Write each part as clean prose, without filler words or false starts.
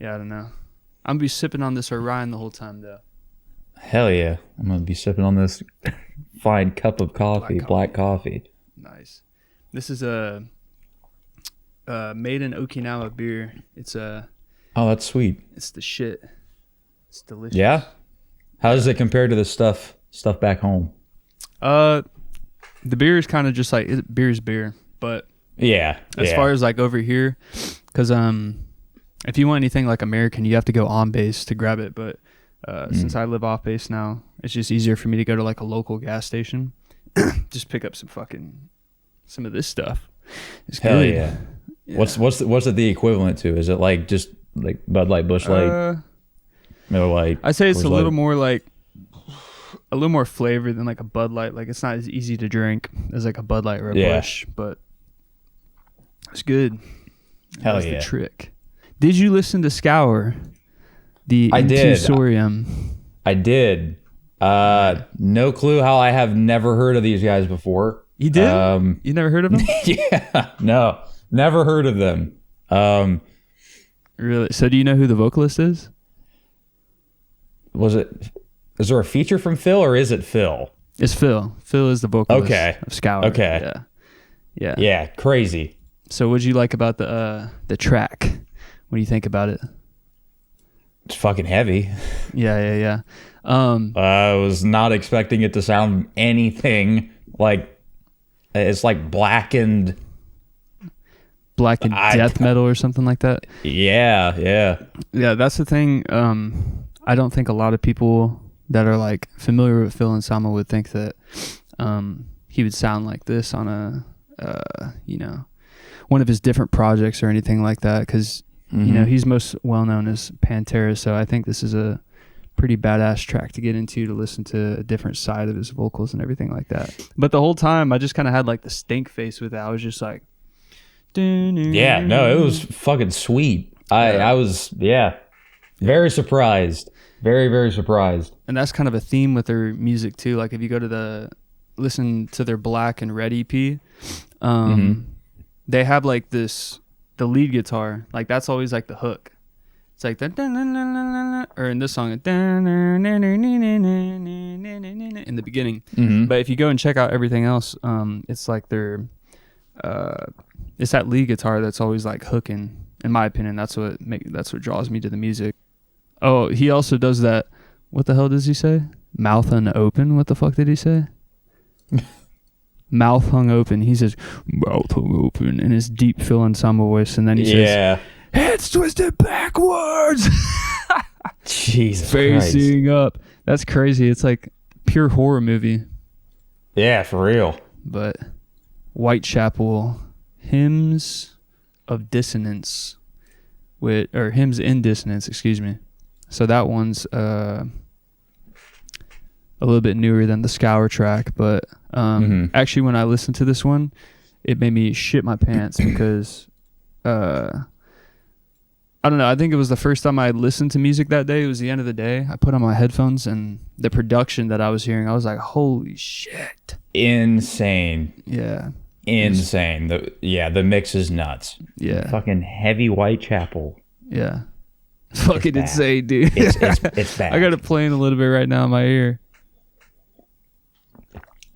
Yeah, I don't know. I'm gonna be sipping on this Orion the whole time though. Hell yeah. I'm going to be sipping on this fine cup of coffee, black coffee. Nice. This is a made in Okinawa beer. It's a... Oh, that's sweet. It's the shit. It's delicious. Yeah? How does it compare to the stuff back home? The beer is kind of just like... Beer is beer. But yeah. As far as like over here, because if you want anything like American, you have to go on base to grab it. But since I live off base now, it's just easier for me to go to like a local gas station, just pick up some of this stuff. It's Hell good. yeah. What's it the equivalent to? Is it like just like Bud Light, Busch Light, Miller Light? I'd say it's a little more like a little more flavor than like a Bud Light. Like it's not as easy to drink as like a Bud Light or a Busch, but it's good. Hell That's yeah. the trick. Did you listen to Scour? I did. Sorium. I did. No clue how I have never heard of these guys before. You did? You never heard of them? Yeah. No. Never heard of them. Really? So do you know who the vocalist is? Is there a feature from Phil or is it Phil? It's Phil. Phil is the vocalist of Scour. Okay. Yeah. Yeah. Crazy. So what'd you like about the track? What do you think about it? It's fucking heavy. Yeah. I was not expecting it to sound anything like it's like blackened death metal or something like that. Yeah. That's the thing. I don't think a lot of people that are like familiar with Phil Anselmo would think that he would sound like this on a one of his different projects or anything like that, because he's most well known as Pantera. So I think this is a pretty badass track to get into, to listen to a different side of his vocals and everything like that. But the whole time I just kind of had like the stink face with it. I was just like, yeah, no, it was fucking sweet. I was very surprised, very, very surprised. And that's kind of a theme with their music too. Like if you go to listen to their Black and Red EP, they have like the lead guitar, like that's always like the hook. It's like or in this song, in the beginning. But if you go and check out everything else, it's like it's that lead guitar that's always like hooking. In my opinion, that's what draws me to the music. Oh, he also does that. What the hell does he say? Mouth unopen. What the fuck did he say? Mouth hung open. He says, mouth hung open in his deep Phil Anselmo voice. And then he says, heads twisted backwards. Jesus Facing up. That's crazy. It's like pure horror movie. Yeah, for real. But Whitechapel, Hymns of Dissonance, Hymns in Dissonance, excuse me. So that one's a little bit newer than the Scour track, but actually when I listened to this one, it made me shit my pants because I don't know, I think it was the first time I listened to music that day. It was the end of the day. I put on my headphones and the production that I was hearing, I was like, holy shit. Insane. Yeah. Insane. The mix is nuts. Yeah. Fucking heavy Whitechapel. Yeah. Fucking insane, dude. It's bad. I got it playing a little bit right now in my ear.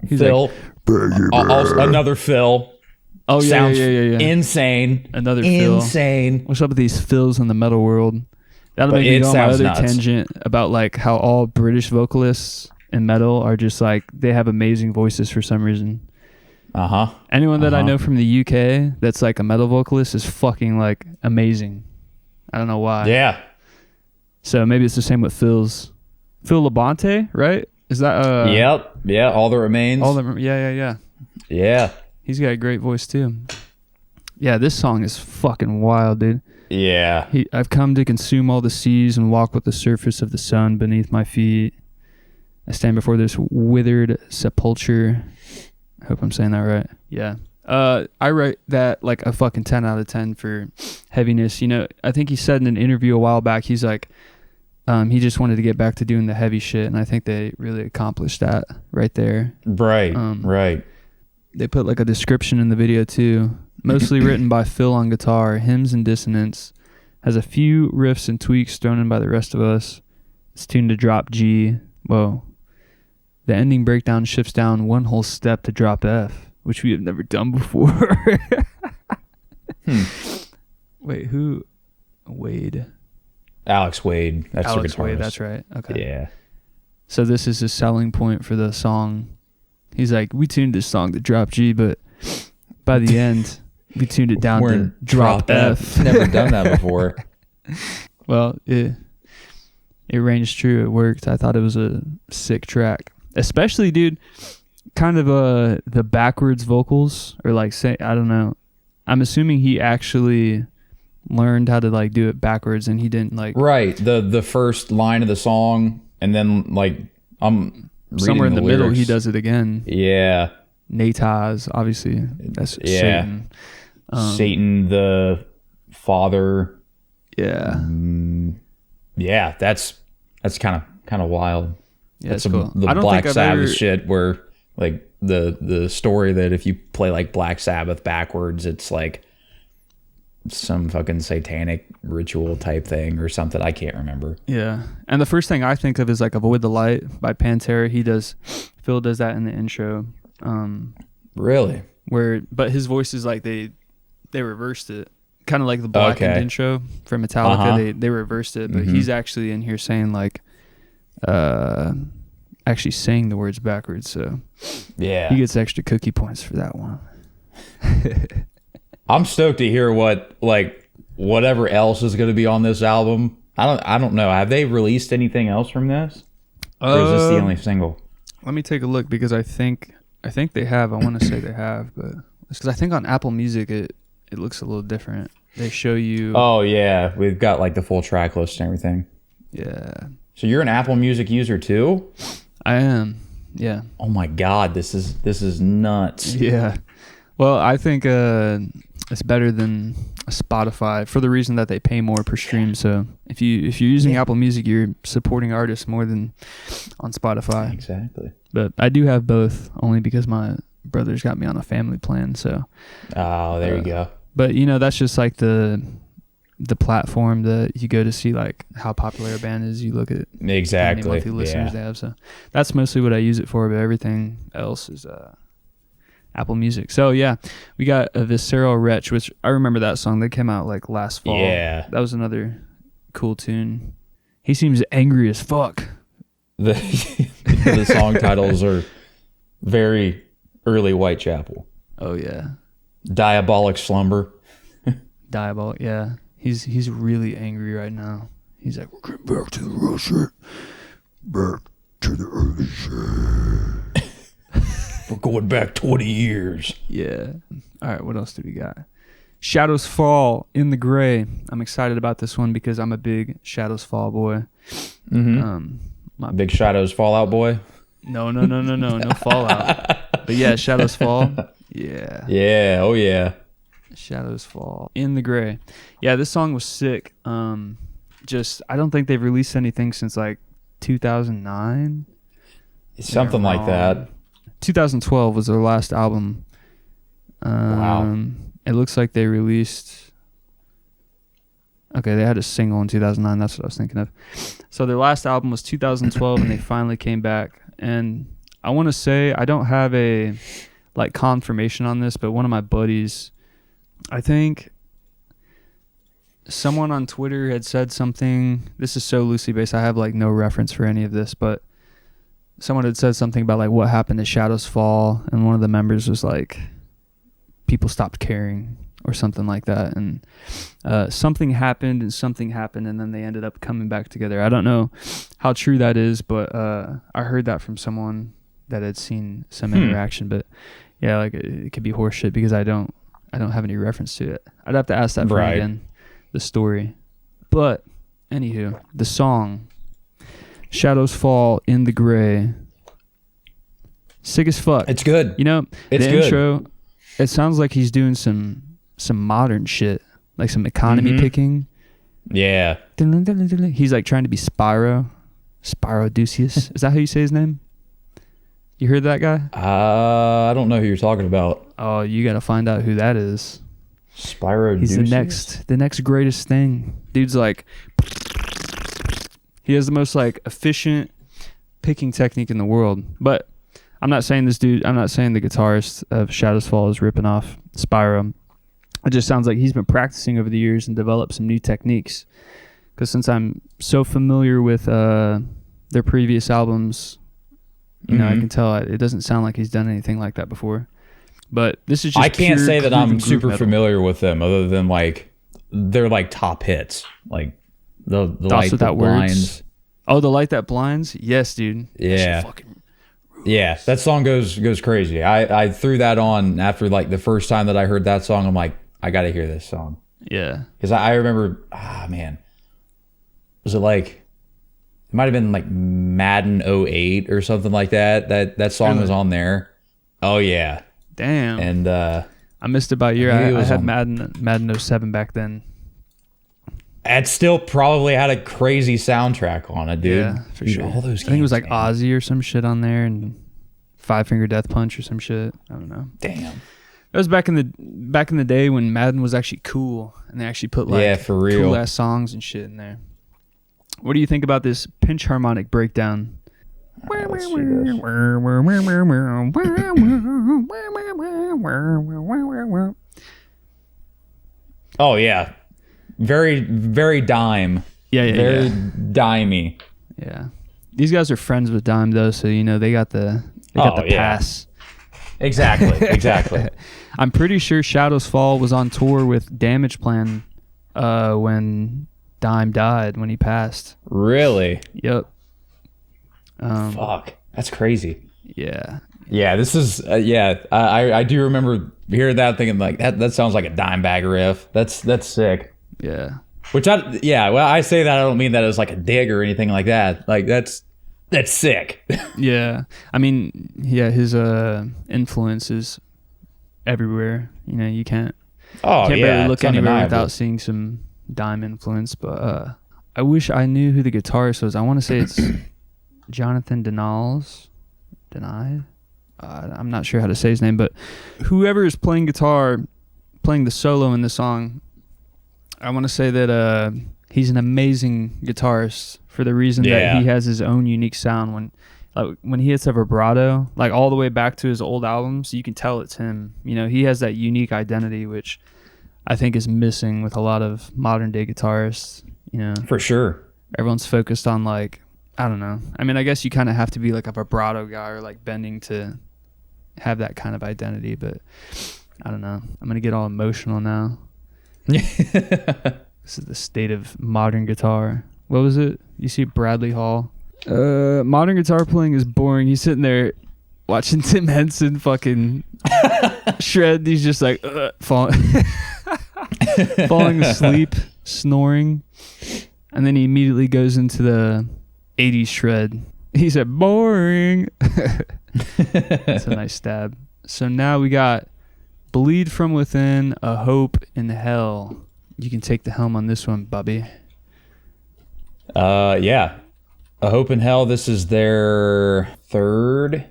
He's Phil. Like, another Phil. Oh, yeah. Sounds insane. Another Phil. Insane. What's up with these Phils in the metal world? That'll make me go on my other tangent about like how all British vocalists in metal are just like, they have amazing voices for some reason. Anyone that I know from the UK that's like a metal vocalist is fucking like amazing. I don't know why. Yeah. So maybe it's the same with Phil's. Phil Labonte, right? Is that Yep. Yeah, All That Remains. Yeah. He's got a great voice too. Yeah, this song is fucking wild, dude. Yeah. I've come to consume all the seas and walk with the surface of the sun beneath my feet. I stand before this withered sepulture. I hope I'm saying that right. Yeah. I rate that like a fucking 10 out of 10 for heaviness. You know, I think he said in an interview a while back, he's like, he just wanted to get back to doing the heavy shit, and I think they really accomplished that right there. Right, right. They put like a description in the video too. Mostly written by Phil on guitar, Hymns in Dissonance Has a few riffs and tweaks thrown in by the rest of us. It's tuned to drop G. Whoa. The ending breakdown shifts down one whole step to drop F, which we have never done before. Wait, who? Wade. Alex Wade. That's Alex the guitarist. Wade, that's right. Okay. Yeah. So this is a selling point for the song. He's like, we tuned this song to drop G, but by the end, we tuned it down to drop F. Never done that before. Well, it ranged true. It worked. I thought it was a sick track. Especially, dude, kind of the backwards vocals, or like, say, I don't know. I'm assuming he actually learned how to like do it backwards, and he didn't like right. The first line of the song, and then like I'm somewhere in the lyrics. middle he does it again. Yeah. Nataz, obviously. That's Satan. Satan the Father. Yeah. Yeah, that's kind of wild. Yeah, that's cool. The Black Sabbath shit where like the story that if you play like Black Sabbath backwards, it's like some fucking satanic ritual type thing or something. I can't remember. Yeah. And the first thing I think of is like Avoid the Light by Pantera. Phil does that in the intro. Really? But his voice is like they reversed it. Kind of like the Blackened intro for Metallica. They reversed it, but he's actually in here saying like actually saying the words backwards, so yeah, he gets extra cookie points for that one. I'm stoked to hear whatever else is going to be on this album. I don't know. Have they released anything else from this, or is this the only single? Let me take a look because I think they have. I want to say they have, but because I think on Apple Music it looks a little different. They show you. Oh yeah, we've got like the full track list and everything. Yeah. So you're an Apple Music user too? I am. Yeah. Oh my God, this is nuts. Yeah. Well, I think it's better than Spotify for the reason that they pay more per stream. So if you're using Apple Music, you're supporting artists more than on Spotify. Exactly. But I do have both, only because my brother's got me on a family plan. So. Oh, there you go. But that's just like the platform that you go to see like how popular a band is. You look at exactly how many monthly listeners they have. So that's mostly what I use it for. But everything else is Apple Music. So yeah, we got a Visceral Wretch, which I remember that song. That came out like last fall. Yeah, that was another cool tune. He seems angry as fuck. The song titles are very early Whitechapel. Oh yeah. Diabolic Slumber. Diabolic, yeah. He's really angry right now. He's like, we're getting back to the real shit. Back to the early shit. We're going back 20 years. Yeah. All right, what else do we got? Shadows Fall in the Gray. I'm excited about this one because I'm a big Shadows Fall boy. Mm-hmm. Big Shadows Fallout boy? No Fallout. But yeah, Shadows Fall. Yeah. Yeah, oh yeah. Shadows Fall in the Gray. Yeah, this song was sick. I don't think they've released anything since like 2009. Something like that. 2012 was their last album. Wow. It looks like they released. Okay, they had a single in 2009. That's what I was thinking of. So their last album was 2012, and they finally came back. And I want to say I don't have a like confirmation on this, but one of my buddies, I think someone on Twitter had said something. This is so loosely based. I have like no reference for any of this, but someone had said something about like what happened to Shadows Fall, and one of the members was like, people stopped caring or something like that, and something happened, and then they ended up coming back together. I don't know how true that is, but I heard that from someone that had seen some interaction. But yeah, like it could be horseshit because I don't have any reference to it. I'd have to ask that friend again, the story. But anywho, the song Shadows Fall in the Gray, sick as fuck. It's good. It's the good. Intro, it sounds like he's doing some modern shit, like some economy picking. Yeah. He's like trying to be Spyro Ducius. Is that how you say his name? You heard that guy? I don't know who you're talking about. Oh, you got to find out who that is. Spyro. He's the next greatest thing. Dude's like, he has the most like efficient picking technique in the world. But I'm not saying the guitarist of Shadows Fall is ripping off Spyro. It just sounds like he's been practicing over the years and developed some new techniques. Because since I'm so familiar with their previous albums, you know, I can tell it doesn't sound like he's done anything like that before. But this is just I can't say that I'm super metal. familiar with them, other than like they're like top hits, like the Light That Blinds. Oh, the Light That Blinds. Yes, dude. Yeah. Yeah, that song goes crazy. I threw that on after like the first time that I heard that song. I'm like, I got to hear this song. Yeah. Because I remember, man, was it like, it might have been like Madden 08 or something like that. That song was on there. Oh, yeah. Damn. And I missed it by a year. I had Madden 07 back then. It still probably had a crazy soundtrack on it, dude. Yeah, for sure. All those games, I think it was like Ozzy or some shit on there, and Five Finger Death Punch or some shit. I don't know. Damn. That was back in the day when Madden was actually cool, and they actually put like for real cool ass songs and shit in there. What do you think about this pinch harmonic breakdown? Let's see this. Oh yeah, very very dime. Yeah, very dimey. Yeah, these guys are friends with Dime though, so you know they got the pass. Exactly. I'm pretty sure Shadows Fall was on tour with Damage Plan when Dime died, when he passed. Really? Yep. Fuck, that's crazy. Yeah. Yeah, this is I do remember hearing that, thinking like that sounds like a Dimebag riff. That's sick. Yeah. I say that, I don't mean that as like a dig or anything like that. Like that's sick. Yeah. I mean, yeah, his influence is everywhere. You know, you can't barely look anywhere without seeing some Dime influence. But I wish I knew who the guitarist was. I want to say it's Jonathan Denies. I'm not sure how to say his name, but whoever is playing guitar, playing the solo in the song, I want to say that he's an amazing guitarist for the reason that he has his own unique sound. When he hits a vibrato, like all the way back to his old albums, you can tell it's him. You know, he has that unique identity, which I think is missing with a lot of modern day guitarists. You know, for sure. Everyone's focused on like, I don't know. I mean, I guess you kind of have to be like a vibrato guy or like bending to have that kind of identity, but I don't know. I'm going to get all emotional now. This is the state of modern guitar. What was it? You see Bradley Hall? Modern guitar playing is boring. He's sitting there watching Tim Henson fucking shred. He's just like falling asleep, snoring, and then he immediately goes into the 80s shred. He said boring. That's a nice stab. So now we got Bleed From Within, A Hope in Hell. You can take the helm on this one, Bubby. Yeah. A Hope in Hell. This is their third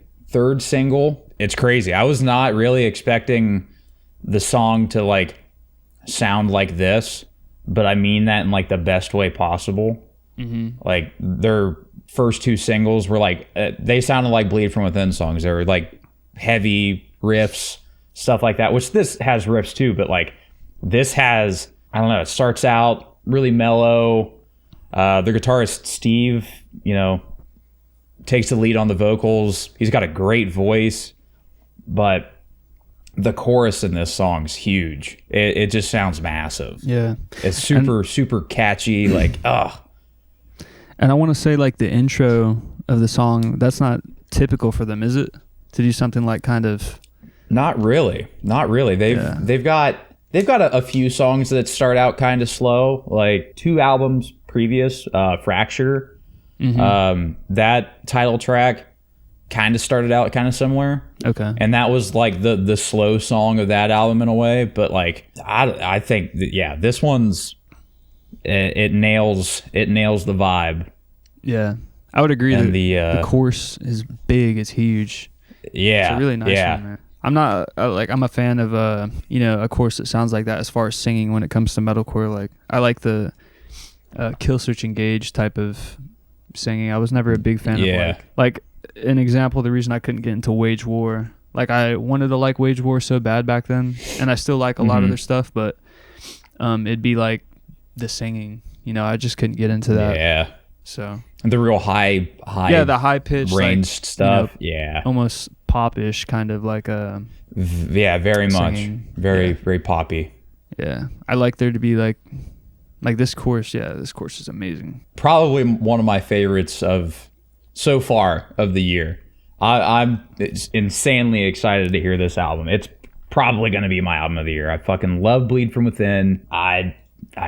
single. It's crazy. I was not really expecting the song to like sound like this, but I mean that in like the best way possible. Mm-hmm. Like their first two singles were like they sounded like Bleed From Within songs. They were like heavy riffs, stuff like that, which this has riffs too, but like this has, I don't know, it starts out really mellow. The guitarist Steve, you know, takes the lead on the vocals. He's got a great voice, but the chorus in this song's huge. It just sounds massive. Yeah. It's super catchy, like, And I want to say, like, the intro of the song, that's not typical for them, is it? To do something like kind of... Not really. They've got a few songs that start out kind of slow, like 2 albums previous, Fracture. Mm-hmm. That title track kind of started out kind of similar. Okay. And that was like the slow song of that album in a way, but like I think that, yeah, this one's it nails the vibe. Yeah. I would agree. And the chorus is big, it's huge. Yeah. It's a really nice one, man. I'm not I'm a fan of a chorus that sounds like that as far as singing when it comes to metalcore. Like I like the Killswitch Engage type of singing. I was never a big fan of like an example. The reason I couldn't get into Wage War, like I wanted to like Wage War so bad back then, and I still like a lot of their stuff, but it'd be like the singing. I just couldn't get into that. Yeah. So the real high the high pitched ranged stuff. Almost pop-ish, kind of like a very singing. much very poppy. Yeah, I like there to be like this chorus. Yeah, this chorus is amazing. Probably one of my favorites of so far of the year. I'm insanely excited to hear this album. It's probably going to be my album of the year. I fucking love Bleed From Within. I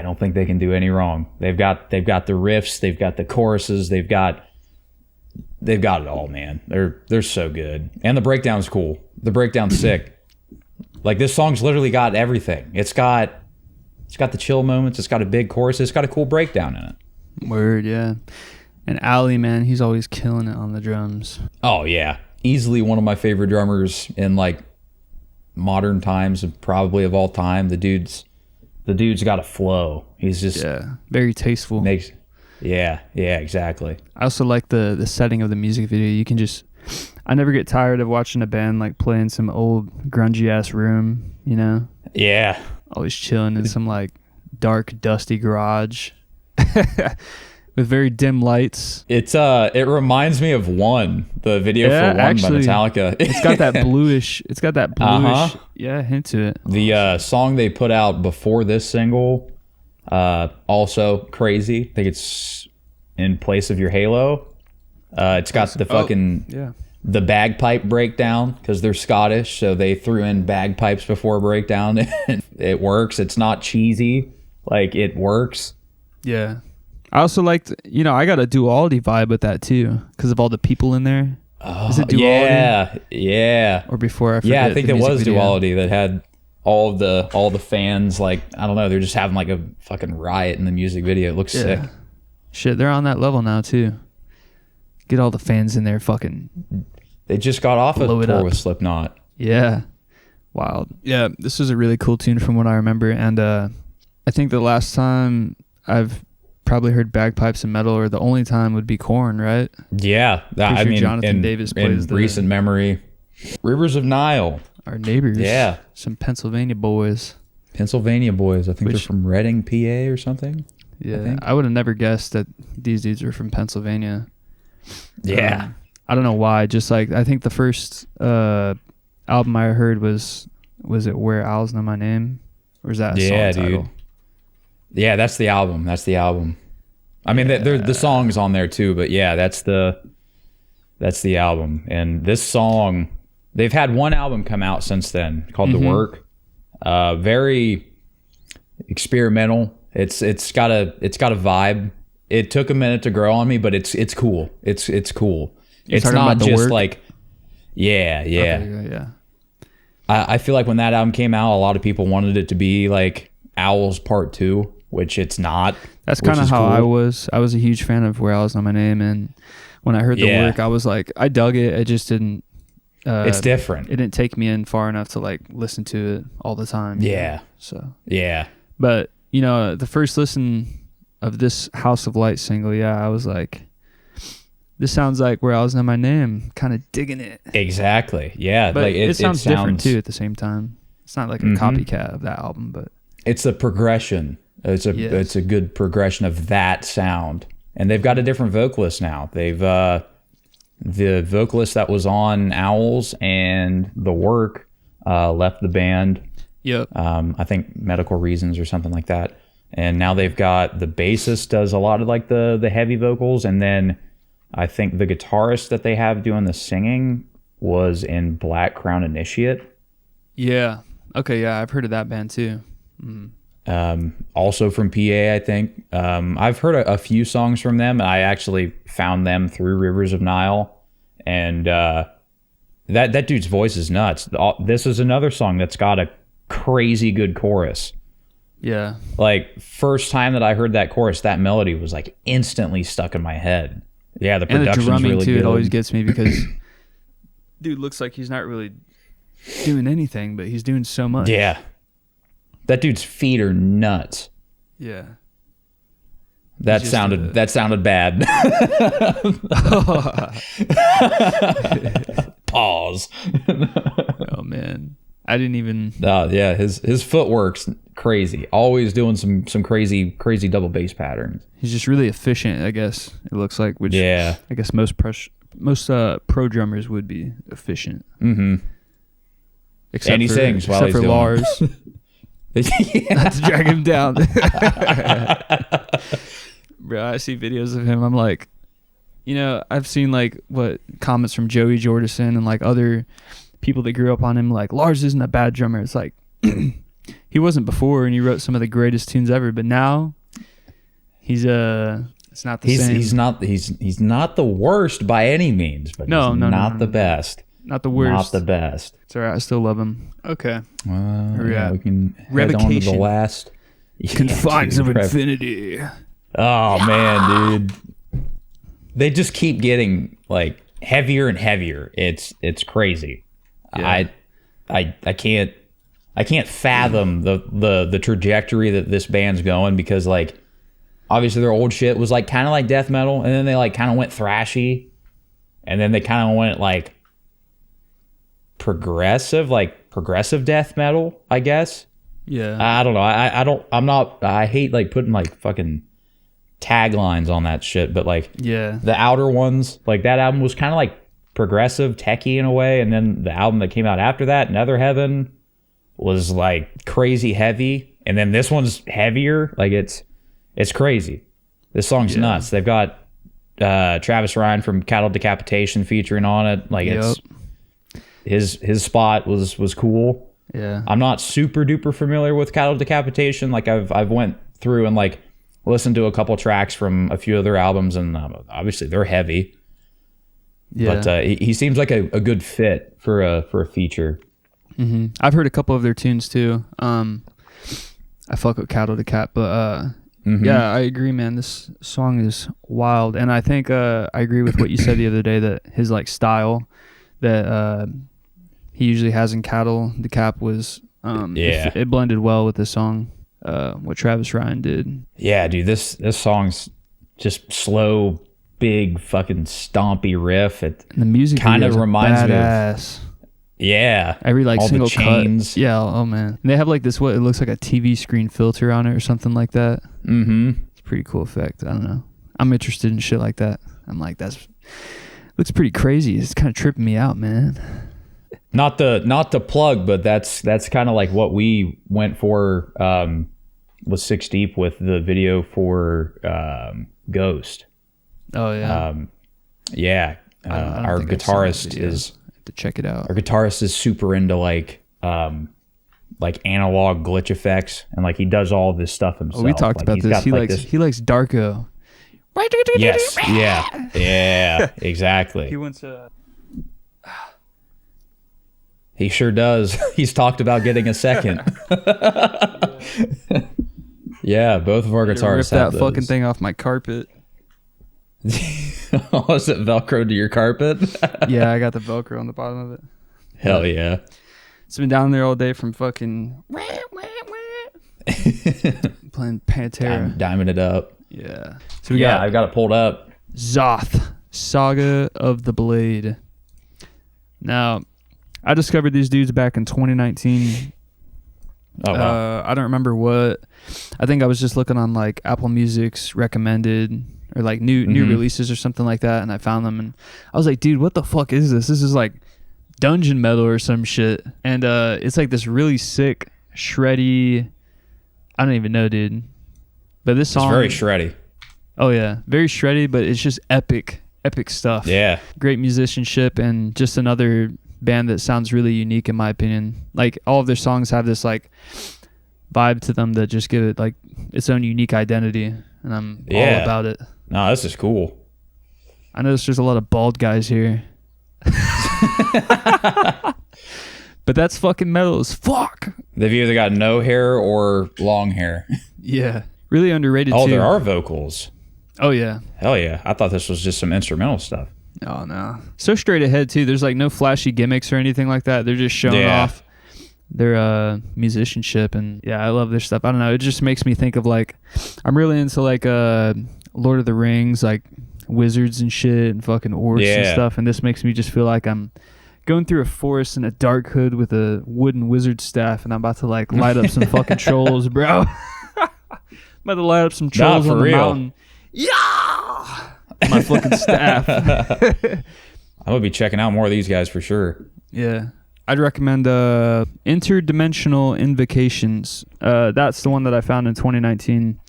don't think they can do any wrong. They've got the riffs, they've got the choruses, they've got it all, man. They're so good. And the breakdown's cool. The breakdown's sick. Like this song's literally got everything. It's got the chill moments, it's got a big chorus, it's got a cool breakdown in it. Word, yeah. And Ali, man, he's always killing it on the drums. Oh yeah. Easily one of my favorite drummers in like modern times, probably of all time. The dude's got a flow. He's just very tasteful. Yeah, exactly. I also like the setting of the music video. I never get tired of watching a band like play in some old grungy ass room, Yeah. Always chilling in some like dark, dusty garage with very dim lights. It reminds me of One, the video for One actually, by Metallica. It's got that bluish hint to it. The song they put out before this single, also crazy. I think it's In Place of Your Halo. It's got the fucking the bagpipe breakdown because they're Scottish, so they threw in bagpipes before breakdown. And it works. It's not cheesy. Like it works. Yeah. I also liked, I got a duality vibe with that too because of all the people in there. Is it duality? Yeah. Or before I forget. Yeah, I think it was duality that had all the fans, like, I don't know, they're just having like a fucking riot in the music video. It looks sick. Shit, they're on that level now too. Get all the fans in there fucking. They just got off a tour with Slipknot. Yeah. Wild. Yeah, this was a really cool tune from what I remember. And I think the last time I've probably heard bagpipes and metal, or the only time, would be Korn, right? Yeah. I mean, Jonathan Davis plays in recent memory. Rivers of Nile. Our neighbors. Yeah. Some Pennsylvania boys. I think they're from Reading, PA or something. Yeah. I would have never guessed that these dudes are from Pennsylvania. Yeah. I don't know why. Just like, I think the first album I heard was it Where Owls Know My Name? Or is that a song title? Dude. Yeah, that's the album. I mean, the song's on there too, but yeah, that's the album. And this song, they've had one album come out since then called The Work. Very experimental. It's got a vibe. It took a minute to grow on me, but it's cool. It's cool. It's not just Work? like, yeah. Okay, yeah. I feel like when that album came out, a lot of people wanted it to be like Owls Part 2, which it's not. That's kind of how cool. I was. I was a huge fan of Where Owls Know My Name, and when I heard The Work, I was like, I dug it. It just didn't. It's different. It didn't take me in far enough to like listen to it all the time. Yeah. So. Yeah. But the first listen of this House of Light single, I was like, this sounds like Where Owls Know My Name. Kind of digging it. Exactly. Yeah. But like it sounds different too at the same time. It's not like a copycat of that album, but it's a progression. It's a good progression of that sound. And they've got a different vocalist now. They've the vocalist that was on Owls and The Work left the band. Yep. I think medical reasons or something like that. And now they've got the bassist does a lot of like the heavy vocals, and then I think the guitarist that they have doing the singing was in Black Crown Initiate. Yeah. Okay, yeah, I've heard of that band too. Also from PA, I think. I've heard a few songs from them. I actually found them through Rivers of Nile, and that dude's voice is nuts. This is another song that's got a crazy good chorus. Yeah. Like, first time that I heard that chorus, that melody was like instantly stuck in my head. Yeah, the production's and the drumming really too, good. It always gets me because dude looks like he's not really doing anything, but he's doing so much. Yeah. That dude's feet are nuts. Yeah. That sounded bad. Pause. Oh man, I didn't even. Yeah, his footwork's crazy. Always doing some crazy double bass patterns. He's just really efficient, I guess. It looks like, which yeah, I guess most pro drummers would be efficient. Mm-hmm. Except he sings while except he's for doing Lars. Not to drag him down. Bro, I see videos of him. I'm like, I've seen like what comments from Joey Jordison and like other people that grew up on him. Like, Lars isn't a bad drummer. It's like he wasn't before, and he wrote some of the greatest tunes ever. But now it's not the same. He's not the worst by any means, but not the best. Not the worst. Not the best. It's all right. I still love him. Okay. We can head on to the last. Confines of Infinity. Oh, man, dude. They just keep getting, like, heavier and heavier. It's crazy. Yeah. I can't fathom the trajectory that this band's going because, like, obviously their old shit was, like, kind of like death metal, and then they, like, kind of went thrashy, and then they kind of went, like, progressive death metal, I guess. Yeah. I don't know. I hate like putting like fucking taglines on that shit, but like the outer ones, like that album was kind of like progressive techie in a way, and then the album that came out after that, Nether Heaven, was like crazy heavy, and then this one's heavier. Like it's crazy. This song's nuts. They've got Travis Ryan from Cattle Decapitation featuring on it. Like it's his spot was cool. Yeah. I'm not super duper familiar with Cattle Decapitation. Like I've went through and like listened to a couple tracks from a few of their albums, and obviously they're heavy. Yeah. But he seems like a good fit for a feature. Mm-hmm. I've heard a couple of their tunes too. I fuck with Cattle Decap, but yeah, I agree, man. This song is wild, and I think I agree with what you said the other day, that his like style that he usually has in Cattle Decap was it blended well with this song. What Travis Ryan did. Yeah, dude, this song's just slow, big, fucking stompy riff. It and the music kind of reminds me of every like all single the chains. Cut. Yeah, oh man, and they have like this what it looks like a TV screen filter on it or something like that. Mm-hmm. It's a pretty cool effect. I don't know. I'm interested in shit like that. I'm like, looks pretty crazy. It's kind of tripping me out, man. Not the plug, but that's kind of like what we went for with Six Deep with the video for Ghost. Oh yeah. Our guitarist is to check it out. Our guitarist is super into like analog glitch effects, and like he does all of this stuff himself. Oh, we talked about this. He likes Darko. Yes. Yeah. Exactly. He wants to. He sure does. He's talked about getting a second. Yeah, both of our guitarists have that those. fucking thing off my carpet. Was it Velcro to your carpet? Yeah, I got the Velcro on the bottom of it. Hell yeah. It's been down there all day from fucking playing Pantera. Diming it up. Yeah. So I've got it pulled up. Zoth, Saga of the Blade. Now, I discovered these dudes back in 2019. Oh, wow. I don't remember what. I think I was just looking on like Apple Music's recommended or like new releases or something like that, and I found them, and I was like, dude, what the fuck is this? This is like dungeon metal or some shit, and it's like this really sick, shreddy. I don't even know, dude. But this song, it's very shreddy. Oh yeah, very shreddy, but it's just epic stuff. Yeah, great musicianship, and just another band that sounds really unique in my opinion. Like all of their songs have this like vibe to them that just give it like its own unique identity, and I'm all about it. No, this is cool. I noticed there's a lot of bald guys here. But that's fucking metal as fuck. They've either got no hair or long hair. Yeah. Really underrated too. Oh, there are vocals. Oh yeah. Hell yeah. I thought this was just some instrumental stuff. Oh no, so straight ahead too. There's like no flashy gimmicks or anything like that. They're just showing off their musicianship, and yeah, I love their stuff. I don't know, it just makes me think of like, I'm really into like Lord of the Rings, like wizards and shit and fucking orcs and stuff, and this makes me just feel like I'm going through a forest in a dark hood with a wooden wizard staff, and I'm about to like light up some fucking trolls, bro. I'm about to light up some trolls on the mountain. Yeah, my fucking staff. I'm gonna be checking out more of these guys for sure. Yeah, I'd recommend Interdimensional Invocations. That's the one that I found in 2019,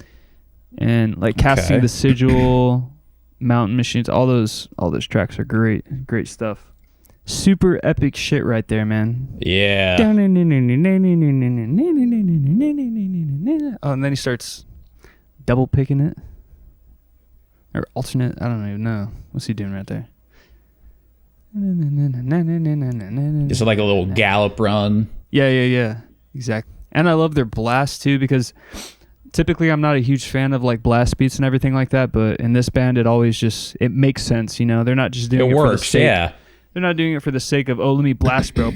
and like Casting the Sigil, Mountain Machines, all those tracks are great stuff. Super epic shit right there, man. Yeah. Oh, and then he starts double picking it. Or alternate. I don't even know. What's he doing right there? It's like a little gallop run. Yeah. Exactly. And I love their blast too, because typically I'm not a huge fan of like blast beats and everything like that, but in this band it makes sense, you know? They're not just doing it for the sake. Yeah. They're not doing it for the sake of, oh, let me blast, bro.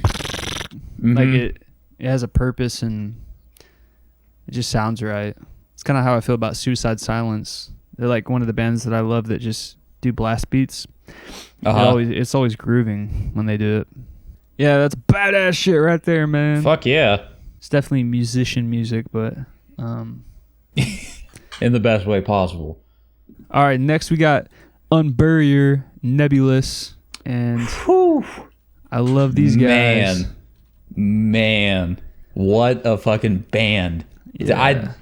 Like it has a purpose and it just sounds right. It's kind of how I feel about Suicide Silence. They're like one of the bands that I love that just do blast beats. It's always grooving when they do it. Yeah, that's badass shit right there, man. Fuck yeah. It's definitely musician music, but in the best way possible. All right, next we got Unburier, Nebulous, and I love these guys. Man, what a fucking band. Yeah.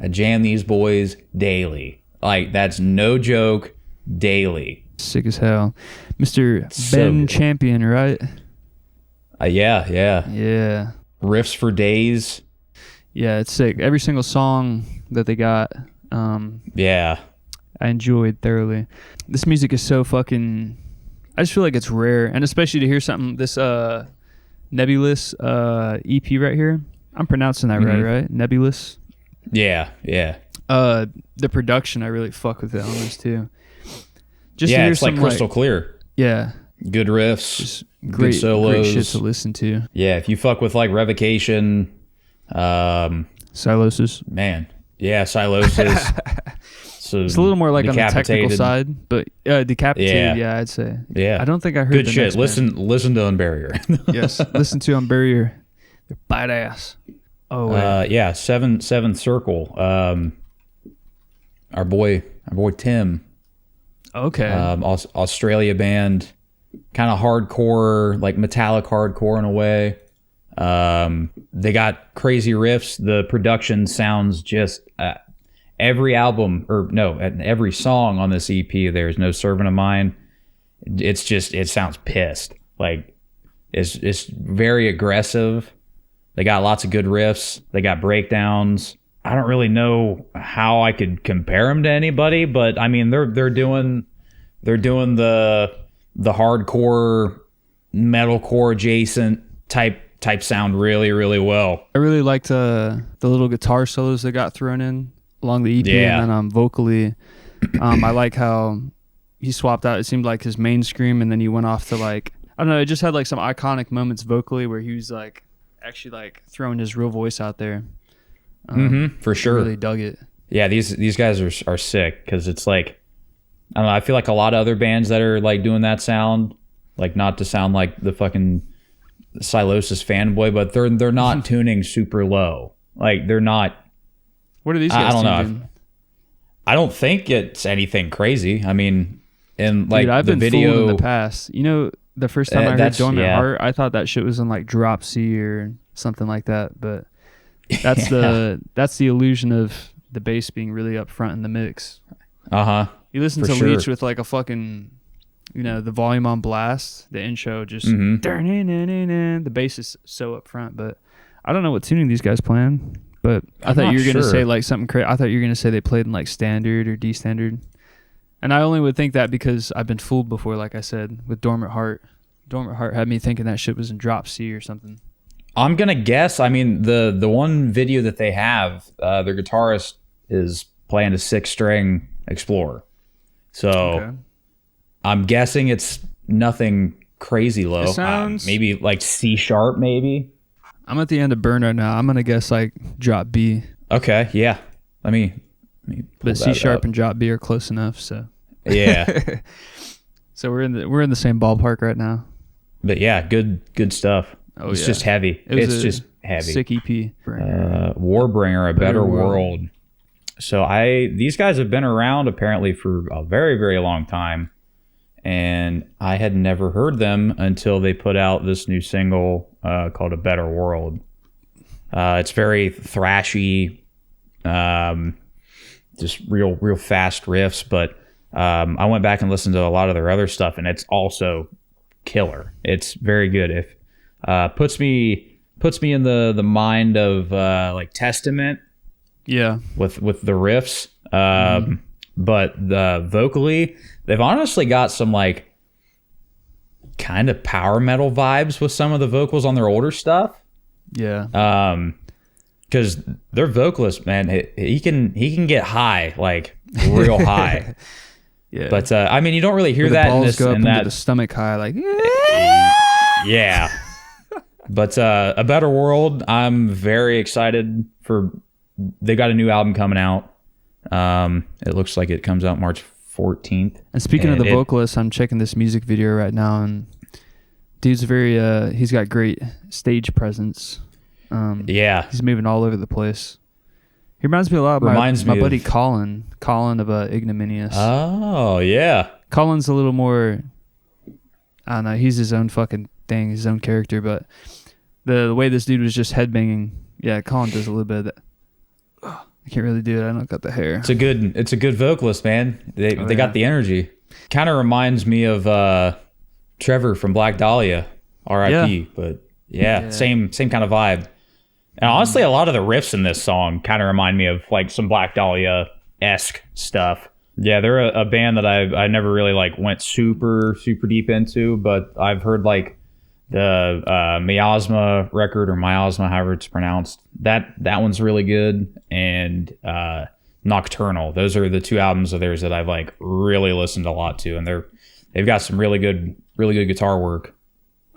I jam these boys daily. Like, that's no joke, daily. Sick as hell. Mr. Ben Champion, right? Yeah. Riffs for days. Yeah, it's sick. Every single song that they got, I enjoyed thoroughly. This music is so fucking, I just feel like it's rare, and especially to hear something, this Nebulous EP right here. I'm pronouncing that right? Nebulous? Yeah. The production, I really fuck with it on this too. Just to hear it's like crystal clear. Yeah. Good riffs. Just great solos. Great shit to listen to. Yeah, if you fuck with like Revocation, Silosis. Man. Yeah, Silosis. So it's a little more like on the technical side, but Decapitated, I'd say. Yeah. I don't think I heard good shit. Listen to Unburier. Yes, listen to Unburier. They're badass. Oh, Seventh Circle. Our boy Tim. Okay. Australia band, kind of hardcore, like metallic hardcore in a way. They got crazy riffs. The production sounds just every song on this EP. There's No Servant of Mine. It sounds pissed. Like it's very aggressive. They got lots of good riffs. They got breakdowns. I don't really know how I could compare them to anybody, but I mean they're doing the hardcore metalcore adjacent type sound really, really well. I really liked the little guitar solos that got thrown in along the EP, and then vocally, I like how he swapped out. It seemed like his main scream, and then he went off to like, I don't know. It just had like some iconic moments vocally where he was like actually like throwing his real voice out there. For sure. I really dug it. Yeah, these guys are sick because it's like, I don't know, I feel like a lot of other bands that are like doing that sound, like not to sound like the fucking Silosis fanboy, but they're not tuning super low. Like they're not. What are these guys? I don't know. I don't think it's anything crazy. I mean, in like I've the been video fooled in the past. You know, the first time I heard Dormant Heart, I thought that shit was in like drop C or something like that, but that's the illusion of the bass being really up front in the mix. You listen to Leech with like a fucking, the volume on blast, the intro just the bass is so up front, but I don't know what tuning these guys playing. But I thought you were gonna say like something crazy. I thought you were gonna say they played in like standard or D standard, and I only would think that because I've been fooled before. Like I said with Dormant Heart, Dormant Heart had me thinking that shit was in drop C or something. I'm gonna guess. I mean, the one video that they have, their guitarist is playing a 6-string Explorer. So I'm guessing it's nothing crazy low. It sounds maybe like C sharp, maybe. I'm at the end of burn right now. I'm gonna guess like drop B. Okay, yeah. Let me but C sharp and drop B are close enough. So yeah. So we're in the same ballpark right now. But yeah, good stuff. Oh, it's just heavy. It's just heavy. Sick EP. Warbringer, A Better World. So these guys have been around apparently for a very, very long time. And I had never heard them until they put out this new single called A Better World. It's very thrashy, just real fast riffs. But I went back and listened to a lot of their other stuff, and it's also killer. It's very good. If puts me in the mind of like Testament. Yeah. With the riffs. But vocally, they've honestly got some like kind of power metal vibes with some of the vocals on their older stuff. Yeah. Because their vocalist, man, he can get high, like real high. Yeah. But I mean, you don't really hear where that the balls in this. go up in into that the stomach high, like yeah. But A Better World, I'm very excited for. They got a new album coming out. It looks like it comes out March 14th. And speaking of the vocalist, I'm checking this music video right now, and dude's very he's got great stage presence. Yeah, he's moving all over the place. He reminds me a lot of my buddy Colin of Ignominious. Oh yeah, Colin's a little more, I don't know, he's his own fucking thing, his own character, but the way this dude was just headbanging, yeah, Colin does a little bit of that. I can't really do it. I don't got the hair. It's a good vocalist, man. They got the energy. Kind of reminds me of Trevor from Black Dahlia, R.I.P. Yeah. But yeah, same kind of vibe. And honestly, a lot of the riffs in this song kind of remind me of like some Black Dahlia-esque stuff. Yeah, they're a band that I never really like went super deep into, but I've heard like the Miasma record, or Miasma, however it's pronounced. That one's really good. And Nocturnal. Those are the two albums of theirs that I've like really listened a lot to, and they've got some really good guitar work.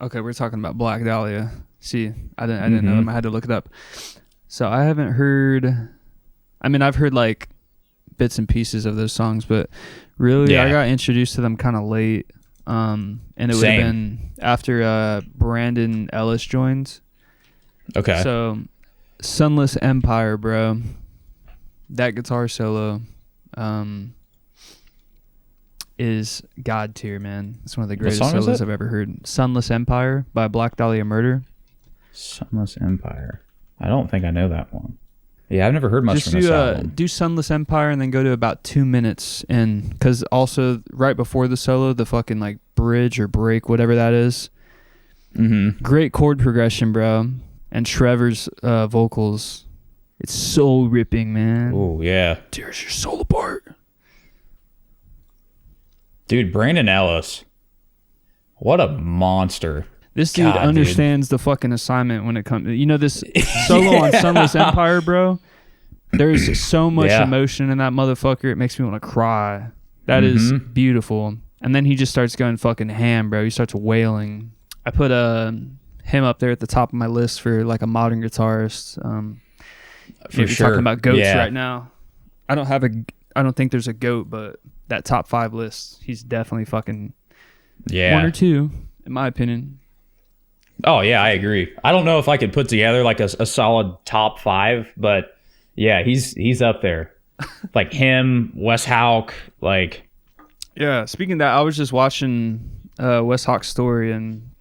Okay, we're talking about Black Dahlia. See, I didn't know them. I had to look it up. So I haven't heard. I mean, I've heard like bits and pieces of those songs, but really, I got introduced to them kind of late. And it would have been after Brandon Ellis joined. Okay. So, Sunless Empire, bro. That guitar solo is god tier, man. It's one of the greatest solos I've ever heard. Sunless Empire by Black Dahlia Murder. Sunless Empire. I don't think I know that one. Yeah, I've never heard much from this album. Do Sunless Empire and then go to about 2 minutes in, because also right before the solo, the fucking like bridge or break, whatever that is. Mm-hmm. Great chord progression, bro. And Trevor's vocals. It's soul ripping, man. Oh, yeah. Tears your soul apart. Dude, Brandon Ellis. What a monster. This dude understands the fucking assignment when it comes. You know, this solo on Sunless Empire, bro. There's so much emotion in that motherfucker. It makes me want to cry. That is beautiful. And then he just starts going fucking ham, bro. He starts wailing. I put him up there at the top of my list for like a modern guitarist. For sure. Talking about goats right now. I don't think there's a goat, but that top 5 list, he's definitely fucking 1 or 2, in my opinion. Oh, yeah, I agree. I don't know if I could put together like a solid top 5, but yeah, he's up there. Like him, Wes Hauck, like. Yeah, speaking of that, I was just watching Wes Hauck's story, and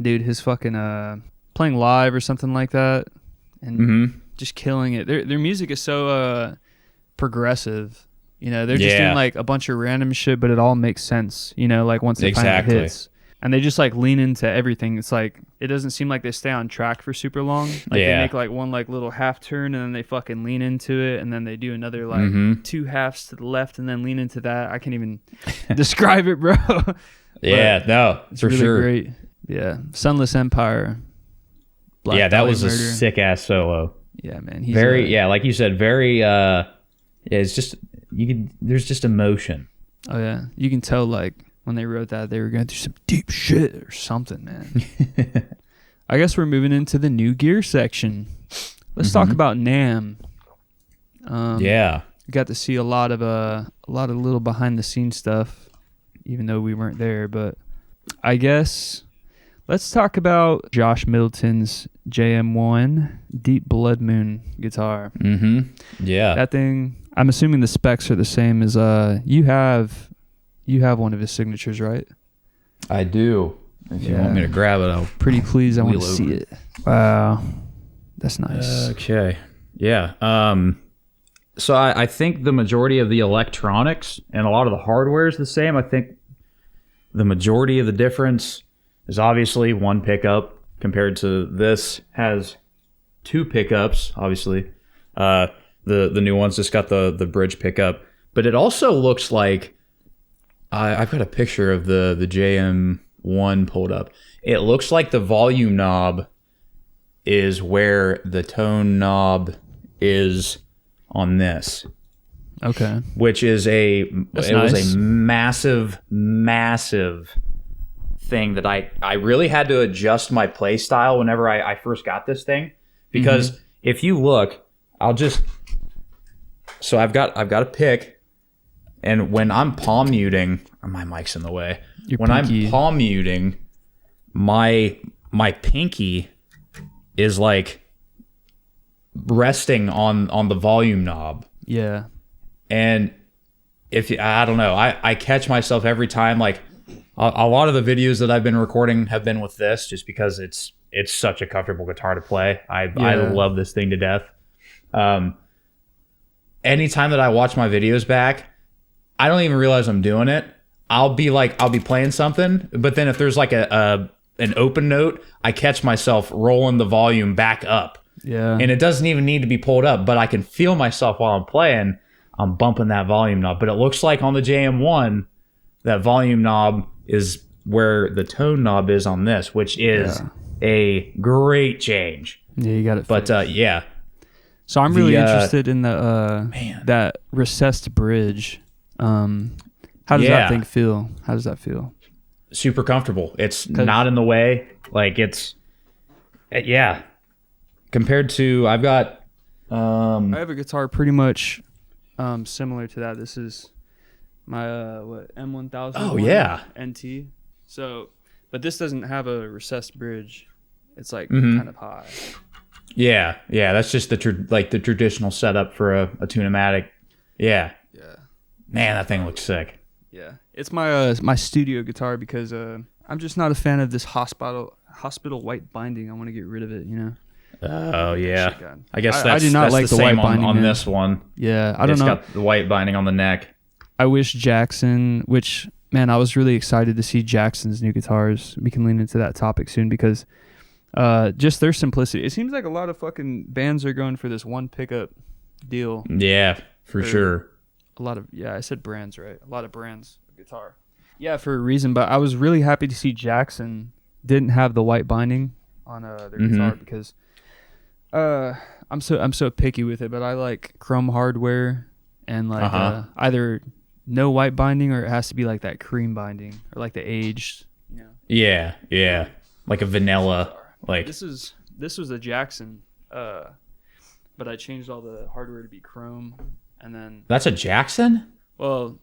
dude, his fucking playing live or something like that, and just killing it. Their music is so progressive. You know, they're just doing like a bunch of random shit, but it all makes sense. You know, like once they finally hits. And they just like lean into everything. It's like it doesn't seem like they stay on track for super long. Like they make like one like little half turn and then they fucking lean into it, and then they do another like 2 halves to the left and then lean into that. I can't even describe it, bro. It's for really sure. Great. Yeah, Sunless Empire. Black that was Murder. A sick ass solo. Yeah, man. He's like you said, very. It's just there's just emotion. Oh yeah, you can tell like. when they wrote that they were going through some deep shit or something, man. I guess we're moving into the new gear section. Let's talk about NAMM. Yeah. We got to see a lot of little behind the scenes stuff, even though we weren't there. But I guess let's talk about Josh Middleton's JM1 Deep Blood Moon guitar. Yeah. That thing. I'm assuming the specs are the same as you have one of his signatures, right? I do. If you want me to grab it, I'll pretty please. I want to see it. Wow, that's nice. Okay. Yeah. So I think the majority of the electronics and a lot of the hardware is the same. I think the majority of the difference is obviously one pickup compared to this has two pickups. Obviously, the new one's just got the bridge pickup, but it also looks like I've got a picture of the JM1 pulled up. It looks like the volume knob is where the tone knob is on this. Okay. Which is was a massive thing that I really had to adjust my play style whenever I first got this thing. Because if you look, so I've got a pick, and when I'm palm muting, my mic's in the way. When I'm palm muting, my pinky is like resting on the volume knob. Yeah. And I don't know, I catch myself every time, like a lot of the videos that I've been recording have been with this just because it's such a comfortable guitar to play. I love this thing to death. Anytime that I watch my videos back, I don't even realize I'm doing it. I'll be playing something, but then if there's like an open note, I catch myself rolling the volume back up. Yeah. And it doesn't even need to be pulled up, but I can feel myself while I'm playing. I'm bumping that volume knob. But it looks like on the JM1, that volume knob is where the tone knob is on this, which is a great change. Yeah, you got it. But yeah. So I'm really interested in the that recessed bridge. How does that thing feel? How does that feel? Super comfortable. It's not in the way. Like compared to I have a guitar pretty much similar to that. This is my M1000. Oh yeah, NT. So, but this doesn't have a recessed bridge. It's like kind of high. Yeah. That's just the traditional setup for a Tunematic. Yeah. Man, that thing looks sick. Yeah, it's my studio guitar because I'm just not a fan of this hospital white binding. I want to get rid of it. You know. Oh yeah. Shit, I guess I do not that's like the white same binding on this one. Yeah, I don't know. It's got the white binding on the neck. I wish Jackson, which man, I was really excited to see Jackson's new guitars. We can lean into that topic soon because just their simplicity. It seems like a lot of fucking bands are going for this one pickup deal. Yeah, for sure. A lot of I said brands, right? A lot of brands of guitar. Yeah, for a reason. But I was really happy to see Jackson didn't have the white binding on their guitar because I'm so picky with it. But I like chrome hardware and like either no white binding or it has to be like that cream binding or like the aged. You know. Yeah, like a vanilla. Like this was a Jackson, but I changed all the hardware to be chrome. And then that's a Jackson? Well,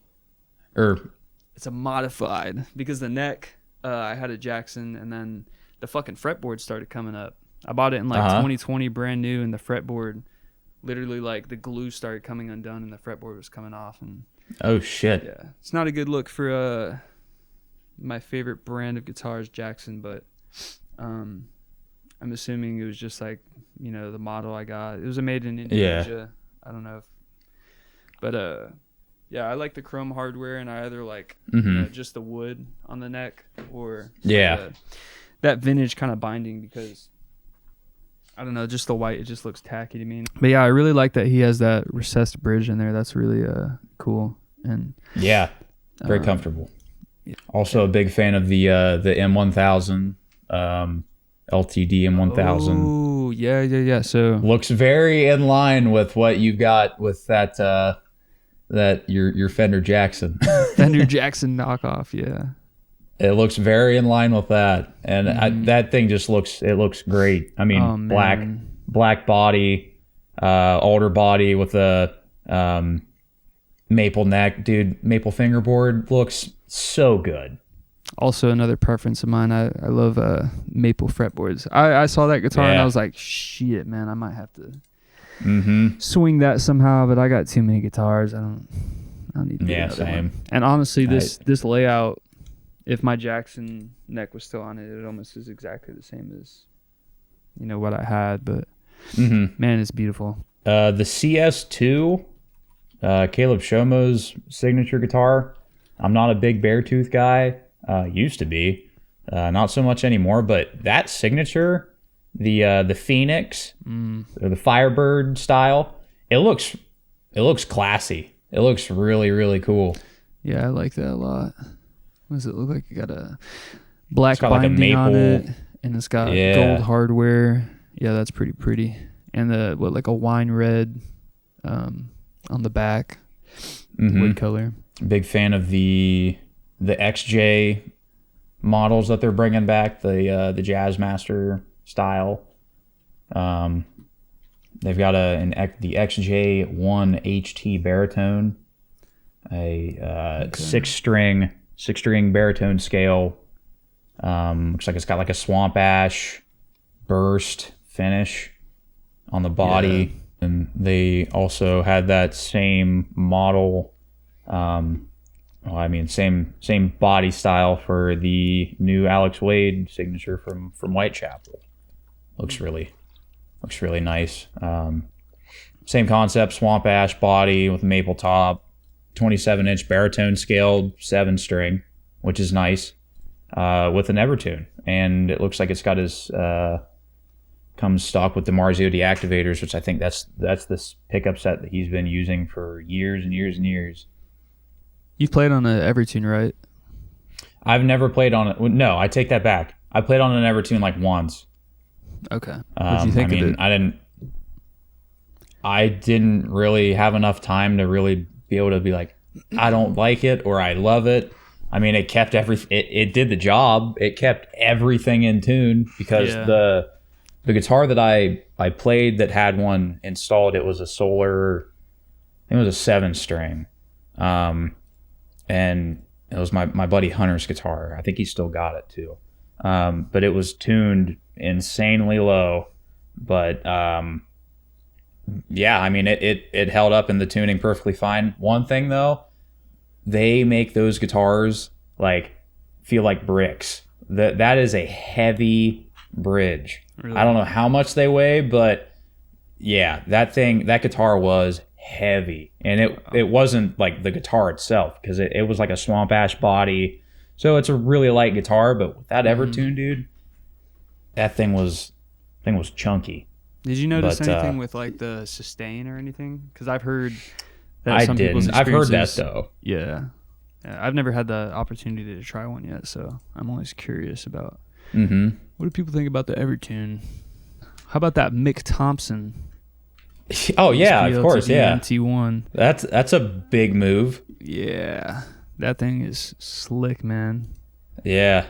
it's a modified because the neck I had a Jackson and then the fucking fretboard started coming up. I bought it in like 2020 brand new and the fretboard literally like the glue started coming undone and the fretboard was coming off and oh shit. Yeah. It's not a good look for my favorite brand of guitars, Jackson, but I'm assuming it was just like, you know, the model I got. It was a made in Indonesia. I don't know if but I like the chrome hardware, and I either like just the wood on the neck or that vintage kind of binding because I don't know, just the white. It just looks tacky to me. But yeah, I really like that he has that recessed bridge in there. That's really cool and very comfortable. Yeah. Also a big fan of the M1000. LTD M1000. Oh, yeah. So looks very in line with what you got with that that your Fender Jackson. Fender Jackson knockoff, yeah. It looks very in line with that, and that thing just looks great. I mean, black body, alder body with a maple neck, dude. Maple fingerboard looks so good. Also, another preference of mine, I love maple fretboards. I saw that guitar and I was like, shit, man, I might have to swing that somehow. But I got too many guitars. I don't need to get another same. one. And honestly, this layout, if my Jackson neck was still on it, it almost is exactly the same as what I had. But man, it's beautiful. The CS2, Caleb Shomo's signature guitar. I'm not a big Beartooth guy. Used to be, not so much anymore. But that signature, the Phoenix or the Firebird style, it looks classy. It looks really, really cool. Yeah, I like that a lot. What does it look like? It got a black like binding a maple on it, and it's got gold hardware. Yeah, that's pretty. And like a wine red on the back, wood color. Big fan of the XJ models that they're bringing back, the Jazzmaster style. They've got the XJ1 HT baritone, a six string baritone scale. Looks like it's got like a swamp ash burst finish on the body, and they also had that same model. Same body style for the new Alex Wade signature from Whitechapel. Looks really nice. Same concept, swamp ash body with maple top, 27-inch baritone scaled 7-string, which is nice, with an Evertune. And it looks like it's got his comes stock with the Marzio deactivators, which I think that's this pickup set that he's been using for years and years and years. You've played on an Evertune, right? I've never played on it. No, I take that back. I played on an Evertune like once. Okay. What did you think of it? I didn't really have enough time to really be able to be like, I don't like it or I love it. I mean, it kept it did the job. It kept everything in tune because the guitar that I played that had one installed, it was a Solar, I think it was a 7-string. And it was my buddy Hunter's guitar. I think he still got it too. But it was tuned insanely low. But it held up in the tuning perfectly fine. One thing though, they make those guitars like feel like bricks. That is a heavy bridge. Really? I don't know how much they weigh, but yeah, that guitar was heavy, and it wasn't like the guitar itself because it was like a swamp ash body, so it's a really light guitar. But with that Evertune, dude, that thing was chunky. Did you notice anything with like the sustain or anything? Because I've heard that I didn't. I've heard that though. Yeah, I've never had the opportunity to try one yet, so I'm always curious about what do people think about the Evertune. How about that Mick Thompson? Oh yeah, of course, yeah. MT1. That's a big move. Yeah, that thing is slick, man. Yeah,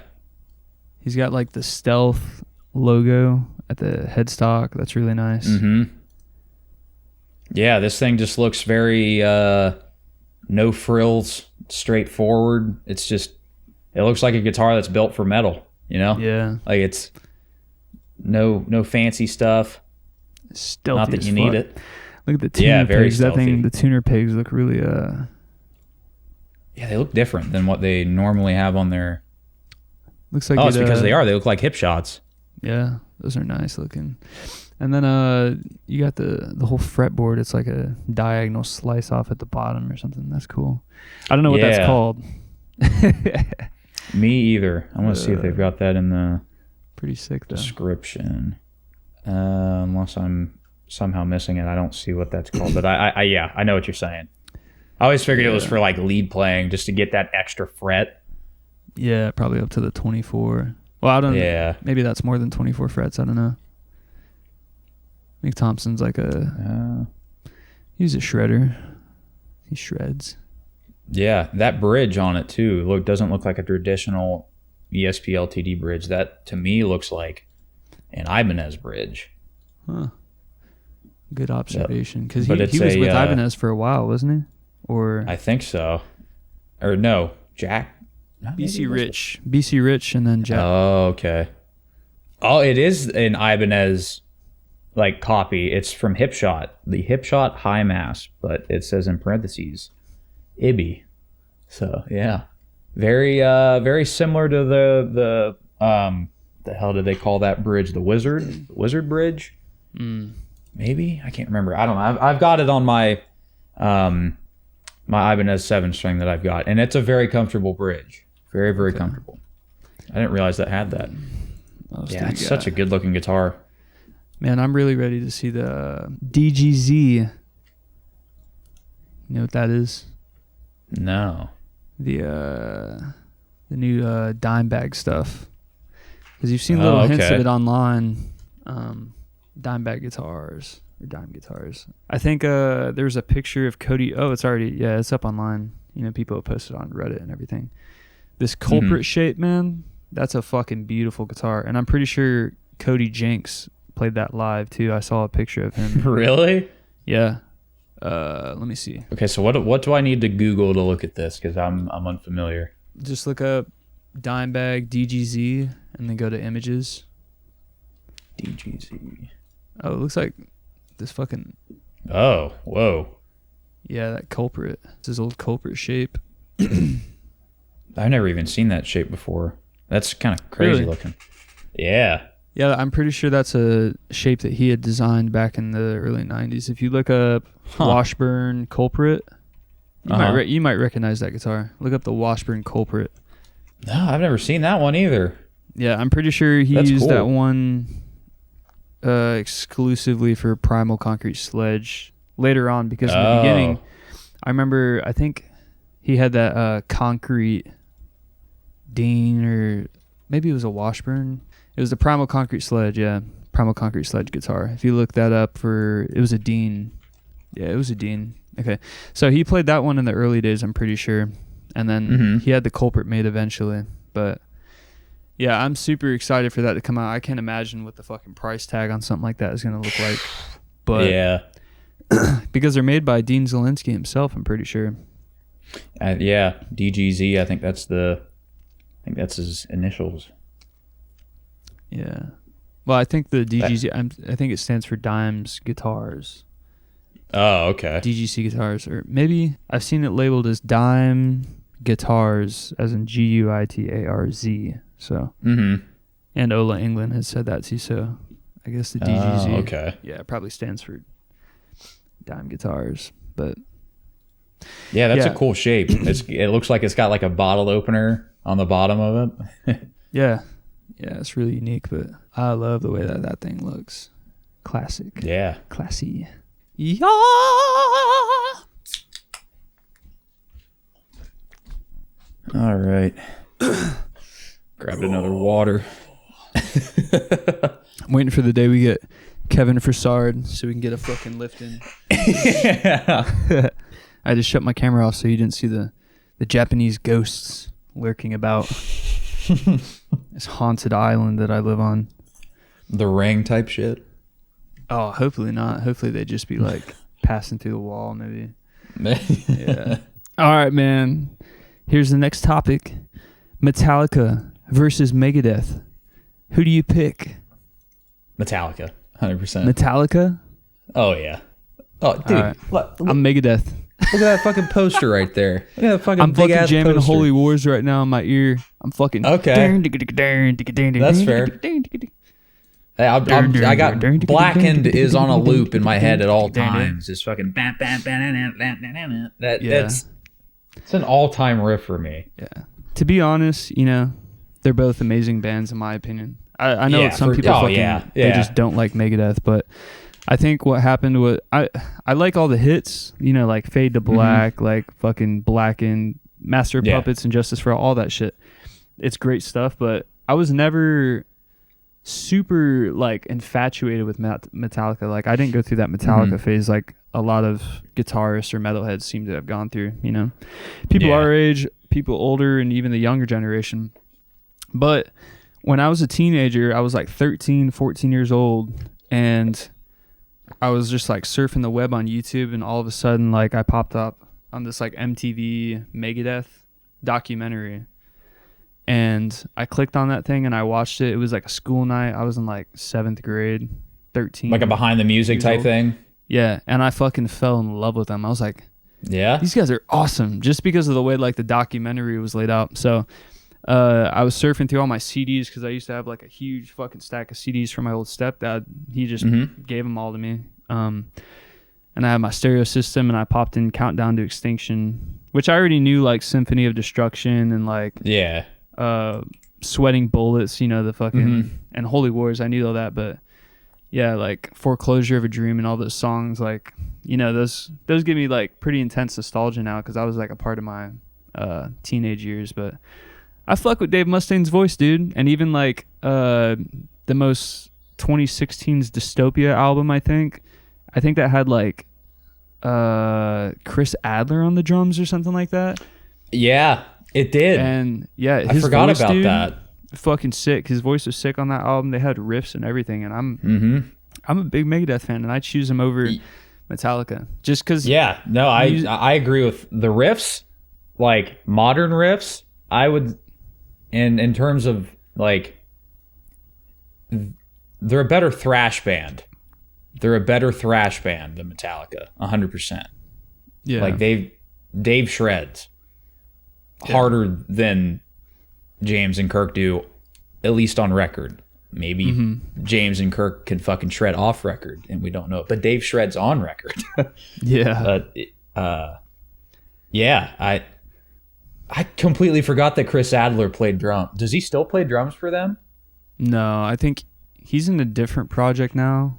he's got like the Stealth logo at the headstock. That's really nice. Yeah, this thing just looks very no frills, straightforward. It looks like a guitar that's built for metal. Yeah, like it's no fancy stuff. Stealthy. Not that you need it. Look at the tuner pegs. Stealthy. That thing, the tuner pegs look really yeah, they look different than what they normally have on their. Looks like it's because they look like hip shots. Yeah, those are nice looking. And then you got the whole fretboard. It's like a diagonal slice off at the bottom or something. That's cool. I don't know what that's called. Me either. I'm gonna see if they've got that in the pretty sick description. Unless I'm somehow missing it, I don't see what that's called. But I know what you're saying. I always figured it was for like lead playing, just to get that extra fret. Yeah, probably up to the 24. Well, I don't. Yeah, maybe that's more than 24 frets. I don't know. Mick Thompson's like he's a shredder. He shreds. Yeah, that bridge on it too doesn't look like a traditional ESP LTD bridge. That to me looks like an Ibanez bridge. Huh. Good observation. Because But he it's was a, with Ibanez for a while, wasn't he? Or I think so. Or no, Jack. No, maybe BC it was Rich. BC Rich and then Jack. Oh, okay. Oh, it is an Ibanez like copy. It's from Hipshot, the Hipshot High Mass, but it says in parentheses Ibby. So yeah, very similar to the hell did they call that bridge? The Wizard Bridge? Maybe, I can't remember. I don't know. I've got it on my my Ibanez 7-string that I've got, and it's a very comfortable bridge. Very comfortable. I didn't realize that had that. Yeah, it's such a good looking guitar. Man, I'm really ready to see the DGZ. You know what that is? No. The new Dimebag stuff. Because you've seen little hints of it online. Dimebag guitars or Dime guitars. I think there's a picture of Cody. Oh, it's up online. You know, people have posted on Reddit and everything. This culprit shape, man, that's a fucking beautiful guitar. And I'm pretty sure Cody Jenks played that live too. I saw a picture of him. Really? Yeah. Let me see. Okay, so what do I need to Google to look at this? Because I'm unfamiliar. Just look up Dimebag DGZ and then go to images. DGZ. Oh, it looks like this fucking... Oh, whoa. Yeah, that culprit. It's his old culprit shape. I've never even seen that shape before. That's kind of crazy looking. Yeah. Yeah, I'm pretty sure that's a shape that he had designed back in the early 90s. If you look up Washburn Culprit, you might recognize that guitar. Look up the Washburn Culprit. No, I've never seen that one either. Yeah, I'm pretty sure he used that one exclusively for Primal Concrete Sledge later on, because in the beginning, I remember, I think he had that Concrete Dean, or maybe it was a Washburn. It was the Primal Concrete Sledge, yeah. Primal Concrete Sledge guitar. If you look that up it was a Dean. Yeah, it was a Dean. Okay. So he played that one in the early days, I'm pretty sure. And then he had the Culprit made eventually. But yeah, I'm super excited for that to come out. I can't imagine what the fucking price tag on something like that is going to look like. But yeah. Because they're made by Dean Zielinski himself, I'm pretty sure. Yeah, DGZ, I think that's his initials. Yeah. Well, I think the DGZ, I think it stands for Dimes Guitars. Oh, okay. DGC Guitars. Or maybe I've seen it labeled as Dime Guitars, as in GUITARZ. So. And Ola England has said that too, so I guess the DGZ. Oh, okay. Yeah, it probably stands for Dime Guitars. But. Yeah, that's a cool shape. It looks like it's got like a bottle opener on the bottom of it. Yeah. Yeah, it's really unique, but I love the way that thing looks. Classic. Yeah. Classy. Yeah. All right. Grabbed another water. I'm waiting for the day we get Kevin Fassard so we can get a fucking lift in. Yeah. I just shut my camera off so you didn't see the Japanese ghosts lurking about this haunted island that I live on. The Ring type shit. Oh, hopefully not. Hopefully they just be like passing through the wall, maybe. Yeah. All right, man. Here's the next topic: Metallica versus Megadeth. Who do you pick? Metallica, 100%. Metallica? Oh yeah. Oh, dude, right. look, I'm Megadeth. Look at that fucking poster right there. Look at that fucking I'm big fucking ass jamming poster. Holy Wars right now in my ear. I'm fucking okay. That's fair. Hey, I got Blackened is on a loop in my head at all times. It's fucking that's it's an all-time riff for me. Yeah. To be honest, you know, they're both amazing bands in my opinion. I know some people they just don't like Megadeth, but I think what happened was I like all the hits, you know, like Fade to Black, like fucking Blackened, Master of Puppets, and Justice for All that shit. It's great stuff, but I was never super like infatuated with Metallica. Like I didn't go through that Metallica phase. Like a lot of guitarists or metalheads seem to have gone through, you know, people our age, people older, and even the younger generation. But when I was a teenager, I was like 13, 14 years old, and I was just like surfing the web on YouTube, and all of a sudden, like, I popped up on this like MTV Megadeth documentary, and I clicked on that thing and I watched it. It was like a school night. I was in like 7th grade, 13. Like a behind the music type thing? Yeah, and I fucking fell in love with them. I was like, yeah, these guys are awesome, just because of the way like the documentary was laid out. So I was surfing through all my CDs, because I used to have like a huge fucking stack of CDs from my old stepdad. He just gave them all to me. And I had my stereo system, and I popped in Countdown to Extinction, which I already knew, like Symphony of Destruction and like Sweating Bullets, you know, the fucking and Holy Wars. I knew all that, but yeah, like Foreclosure of a Dream and all those songs, like, you know, those give me like pretty intense nostalgia now, because I was like a part of my teenage years. But I fuck with Dave Mustaine's voice, dude. And even like the most 2016's Dystopia album, I think that had like Chris Adler on the drums or something like that. Yeah, it did. And yeah, I forgot about that. Fucking sick. His voice was sick on that album. They had riffs and everything, and I'm a big Megadeth fan, and I choose him over Metallica just because. Yeah, no, I agree with the riffs, like modern riffs. I would, in terms of like, they're a better thrash band. They're a better thrash band than Metallica, 100%. Yeah, like Dave shreds harder than James and Kirk do, at least on record. Maybe James and Kirk can fucking shred off record, and we don't know it. But Dave shreds on record. Yeah. I completely forgot that Chris Adler played drums. Does he still play drums for them? No, I think he's in a different project now.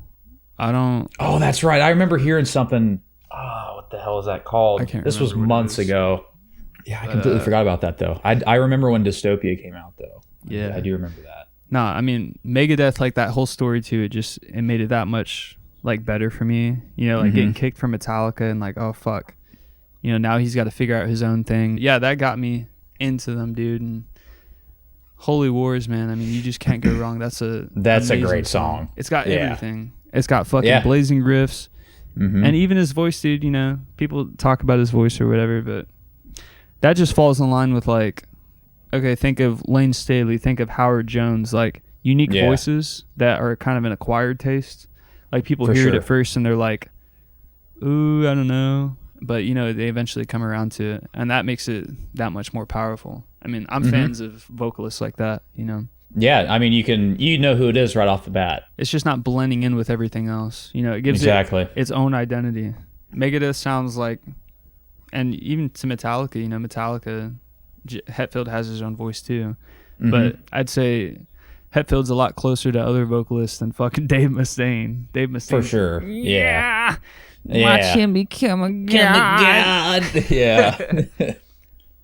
I don't. Oh, that's right. I remember hearing something. Oh, what the hell is that called? I can't This was remember months ago. Yeah, I completely forgot about that, though. I remember when Dystopia came out, though. Yeah. I do remember that. Nah, I mean, Megadeth, like that whole story, too, it made it that much, like, better for me. You know, like getting kicked from Metallica and, like, oh, fuck. You know, now he's got to figure out his own thing. Yeah, that got me into them, dude. And Holy Wars, man. I mean, you just can't go wrong. That's a great song. It's got everything. It's got fucking blazing riffs. And even his voice, dude, you know, people talk about his voice or whatever, but that just falls in line with, like, okay, think of Lane Staley, think of Howard Jones, like unique voices that are kind of an acquired taste. Like people hear it at first and they're like, ooh, I don't know. But, you know, they eventually come around to it, and that makes it that much more powerful. I mean, I'm fans of vocalists like that, you know. Yeah, I mean, you know who it is right off the bat. It's just not blending in with everything else. You know, it gives it its own identity. Megadeth sounds like, and even to Metallica, you know, Metallica, Hetfield has his own voice too. But I'd say Hetfield's a lot closer to other vocalists than fucking Dave Mustaine. For sure. Yeah. Watch him become a god. Yeah.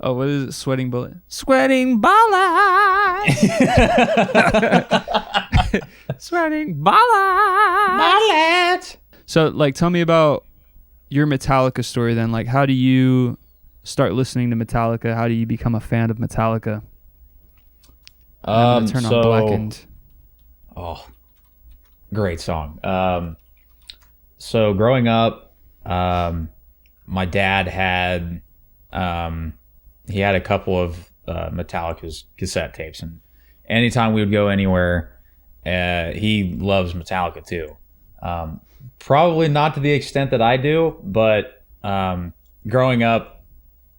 Oh, what is it? Sweating Bullet. Sweating Bullet. Sweating Bullet. So, like, tell me about your Metallica story then. Like, how do you start listening to Metallica? How do you become a fan of Metallica? Turn on Blackened. Oh, great song. So growing up, my dad had he had a couple of Metallica's cassette tapes, and anytime we would go anywhere, he loves Metallica too. Probably not to the extent that I do, but growing up,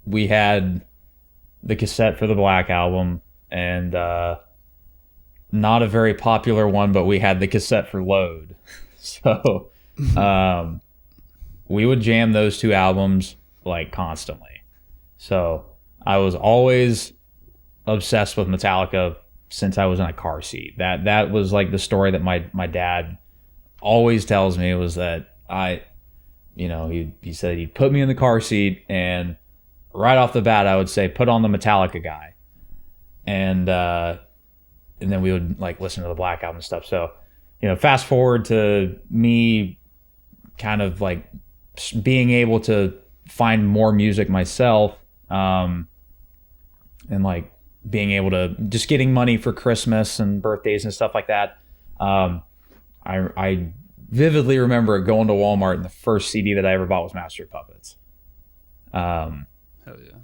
we had the cassette for the Black Album, and not a very popular one, but we had the cassette for Load. So we would jam those two albums like constantly. So I was always obsessed with Metallica since I was in a car seat. That was like the story that my dad always tells me, was that he said he'd put me in the car seat, and right off the bat I would say, put on the Metallica guy, and then we would like listen to the Black Album and stuff. So, you know, fast forward to me kind of like being able to find more music myself, and like being able to just getting money for Christmas and birthdays and stuff like that. I vividly remember going to Walmart and the first CD that I ever bought was Master of Puppets. Hell yeah.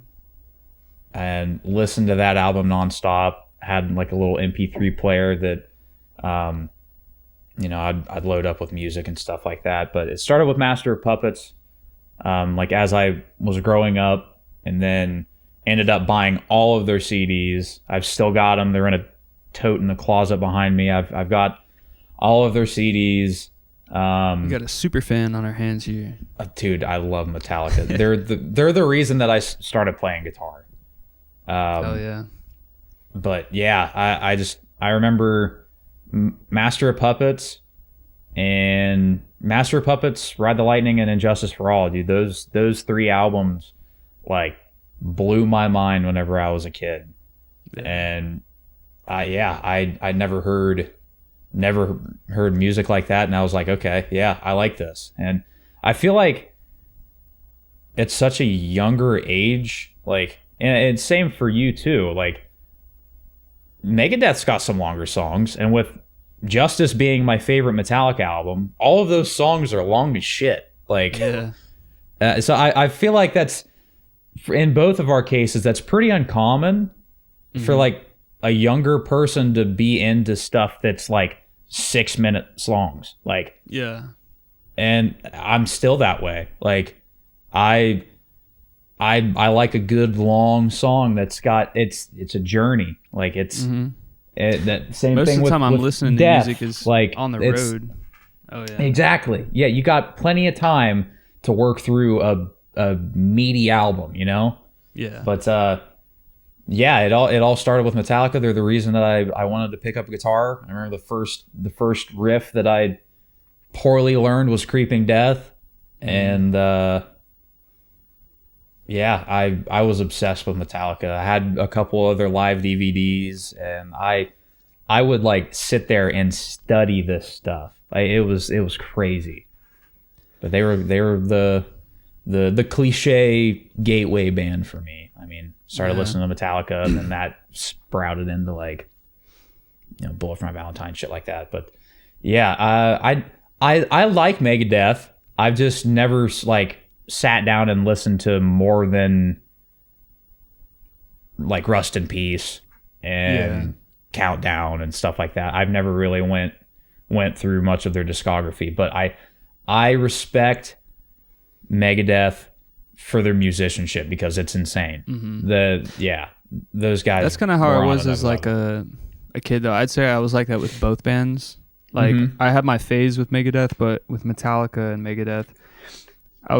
And listened to that album nonstop. Had like a little MP3 player that, I'd load up with music and stuff like that. But it started with Master of Puppets, like as I was growing up, and then ended up buying all of their CDs. I've still got them. They're in a tote in the closet behind me. I've got all of their CDs. We got a super fan on our hands here. Dude, I love Metallica. They're the reason that I started playing guitar. Oh yeah. But yeah, I remember Master of Puppets and Master of Puppets, Ride the Lightning, and Injustice for All. Dude, those 3 albums like blew my mind whenever I was a kid. Yeah. And I never heard music like that, and I was like, okay, yeah, I like this. And I feel like it's such a younger age, like, and it's same for you too. Like, Megadeth's got some longer songs, and with Justice being my favorite Metallica album, all of those songs are long as shit. Like, yeah. So I feel like that's, in both of our cases, that's pretty uncommon for like a younger person to be into stuff that's like 6-minute songs. Like, yeah. And I'm still that way. Like, I like a good long song that's got it's a journey. Like, it's that same most thing of the time with I'm listening Death. to music is like on the road. Oh yeah. Exactly. Yeah, you got plenty of time to work through a meaty album, you know? Yeah. But yeah, it all started with Metallica. They're the reason that I wanted to pick up a guitar. I remember the first riff that I poorly learned was Creeping Death. And yeah, I was obsessed with Metallica. I had a couple other live DVDs, and I would like sit there and study this stuff. It was crazy. But they were the cliche gateway band for me. I mean, started listening to Metallica, and then that sprouted into like, Bullet for My Valentine, shit like that. But yeah, I like Megadeth. I've just never like sat down and listened to more than like Rust in Peace and Countdown and stuff like that. I've never really went through much of their discography, but I respect Megadeth for their musicianship because it's insane. Those guys. That's kind of how I was as like a kid, though. I'd say I was like that with both bands. Like, I had my phase with Megadeth, but with Metallica and Megadeth, I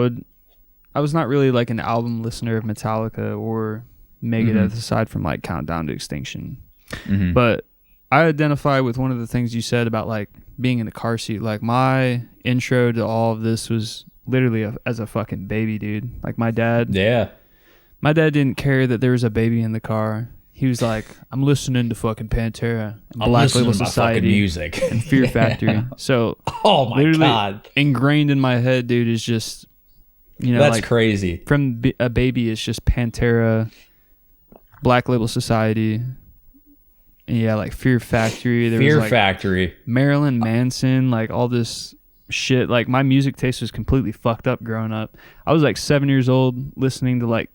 was not really like an album listener of Metallica or Megadeth aside from like Countdown to Extinction. But I identify with one of the things you said about like being in the car seat. Like, my intro to all of this was literally as a fucking baby, dude. Like, my dad didn't care that there was a baby in the car. He was like, I'm listening to fucking Pantera and Black Label Society music and Fear Factory. So oh my god, ingrained in my head, dude, is just, that's like, crazy. From a baby, it's just Pantera, Black Label Society, and like Fear Factory. There was like Factory, Marilyn Manson, like all this shit. Like, my music taste was completely fucked up growing up. I was like 7 years old listening to like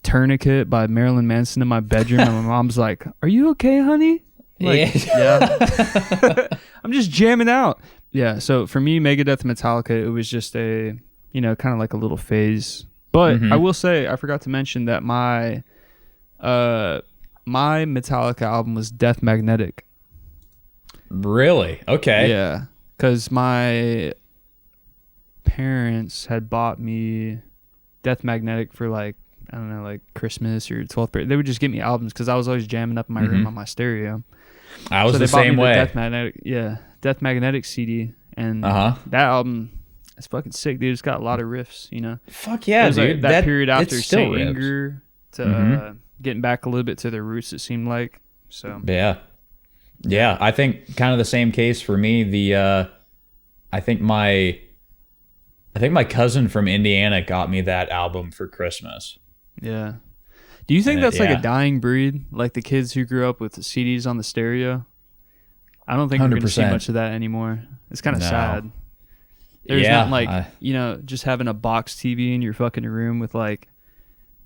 Tourniquet by Marilyn Manson in my bedroom, and my mom's like, "Are you okay, honey?" Like, yeah. I'm just jamming out. Yeah, so for me, Megadeth, Metallica, it was just a, kind of like a little phase. But I will say, I forgot to mention that my Metallica album was Death Magnetic. Really? Okay. Yeah, because my parents had bought me Death Magnetic for like, I don't know, like Christmas or 12th birthday. They would just get me albums because I was always jamming up in my room on my stereo. I was the same way. Death Magnetic CD, and that album is fucking sick, dude. It's got a lot of riffs, Fuck yeah, dude. Like that period after Saint rips. Anger to getting back a little bit to their roots, it seemed like. So yeah, I think kind of the same case for me. I think my I think my cousin from Indiana got me that album for Christmas. Yeah. Do you think And that's like yeah. a dying breed? Like the kids who grew up with the CDs on the stereo? I don't think we're going to see 100%. much of that anymore. It's kind of No. sad. There's Yeah, nothing like, just having a box TV in your fucking room with like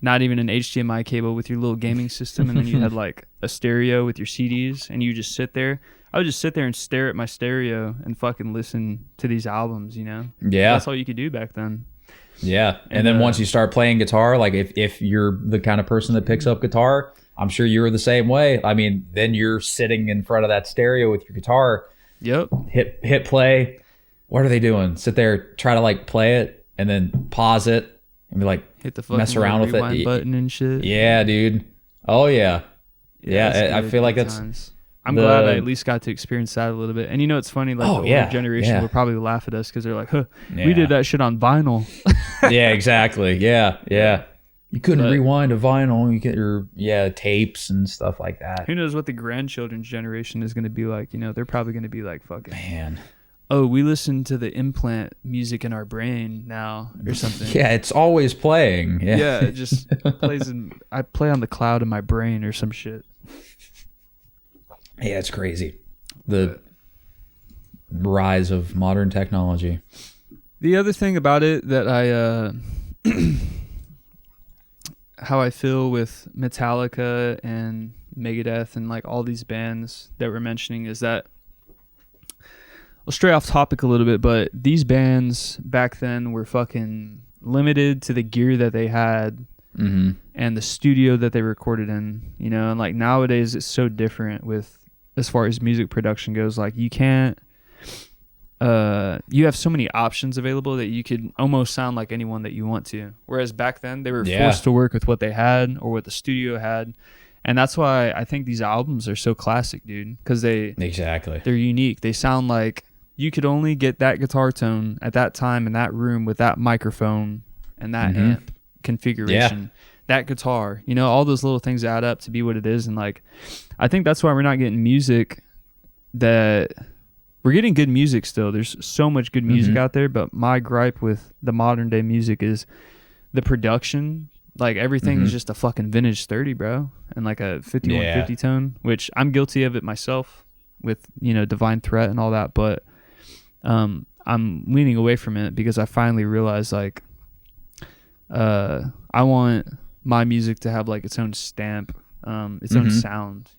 not even an HDMI cable with your little gaming system, and then you had like a stereo with your CDs, and you just sit there. I would just sit there and stare at my stereo and fucking listen to these albums, Yeah. That's all you could do back then. Yeah. And then once you start playing guitar, like if you're the kind of person that picks up guitar, I'm sure you were the same way. I mean, then you're sitting in front of that stereo with your guitar. Yep. Hit play. What are they doing? Sit there, try to like play it, and then pause it and be like, hit the fucking mess around with rewind it button and shit. Yeah, dude. Oh yeah. Yeah, I feel like that's times. I'm glad I at least got to experience that a little bit. And it's funny, like the older generation will probably laugh at us because they're like, huh, we did that shit on vinyl. Yeah, exactly. Yeah. You couldn't rewind a vinyl. You get your tapes and stuff like that. Who knows what the grandchildren's generation is going to be like? They're probably going to be like fucking. Man. Oh, we listen to the implant music in our brain now or something. Yeah, it's always playing. Yeah, it just plays I play on the cloud in my brain or some shit. Yeah, it's crazy. The rise of modern technology. The other thing about it that how I feel with Metallica and Megadeth and like all these bands that we're mentioning is that, well, stray off topic a little bit, but these bands back then were fucking limited to the gear that they had and the studio that they recorded in, and like nowadays it's so different with as far as music production goes. Like you can't you have so many options available that you could almost sound like anyone that you want to, whereas back then they were forced to work with what they had or what the studio had. And that's why I think these albums are so classic, dude, because they're unique. They sound like you could only get that guitar tone at that time in that room with that microphone and that amp configuration, that guitar, all those little things add up to be what it is. And like, I think that's why we're not getting music that we're getting good music still. There's so much good music out there, but my gripe with the modern day music is the production. Like everything is just a fucking vintage 30, bro, and like a 5150 tone, which I'm guilty of it myself with, Divine Threat and all that. But I'm leaning away from it because I finally realized like I want my music to have like its own stamp, its own sound,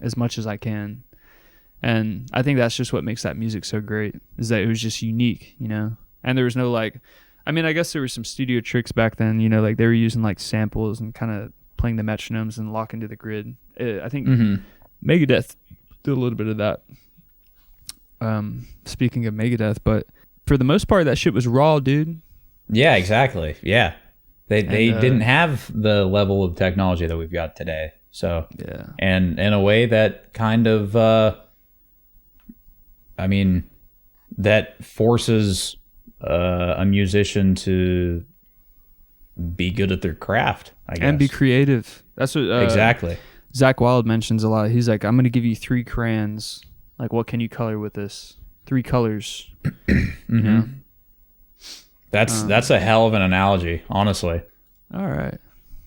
as much as I can. And I think that's just what makes that music so great, is that it was just unique, and there was no like, I mean, I guess there were some studio tricks back then, like they were using like samples and kind of playing the metronomes and locking to the grid. I think Megadeth did a little bit of that. Speaking of Megadeth, but for the most part, that shit was raw, dude. Yeah, exactly. Yeah. They didn't have the level of technology that we've got today. So, and in a way that kind of, that forces a musician to be good at their craft, I guess. And be creative. That's what exactly. Zach Wilde mentions a lot. He's like, I'm going to give you 3 crayons. Like, what can you color with this? 3 colors. That's a hell of an analogy, honestly. All right.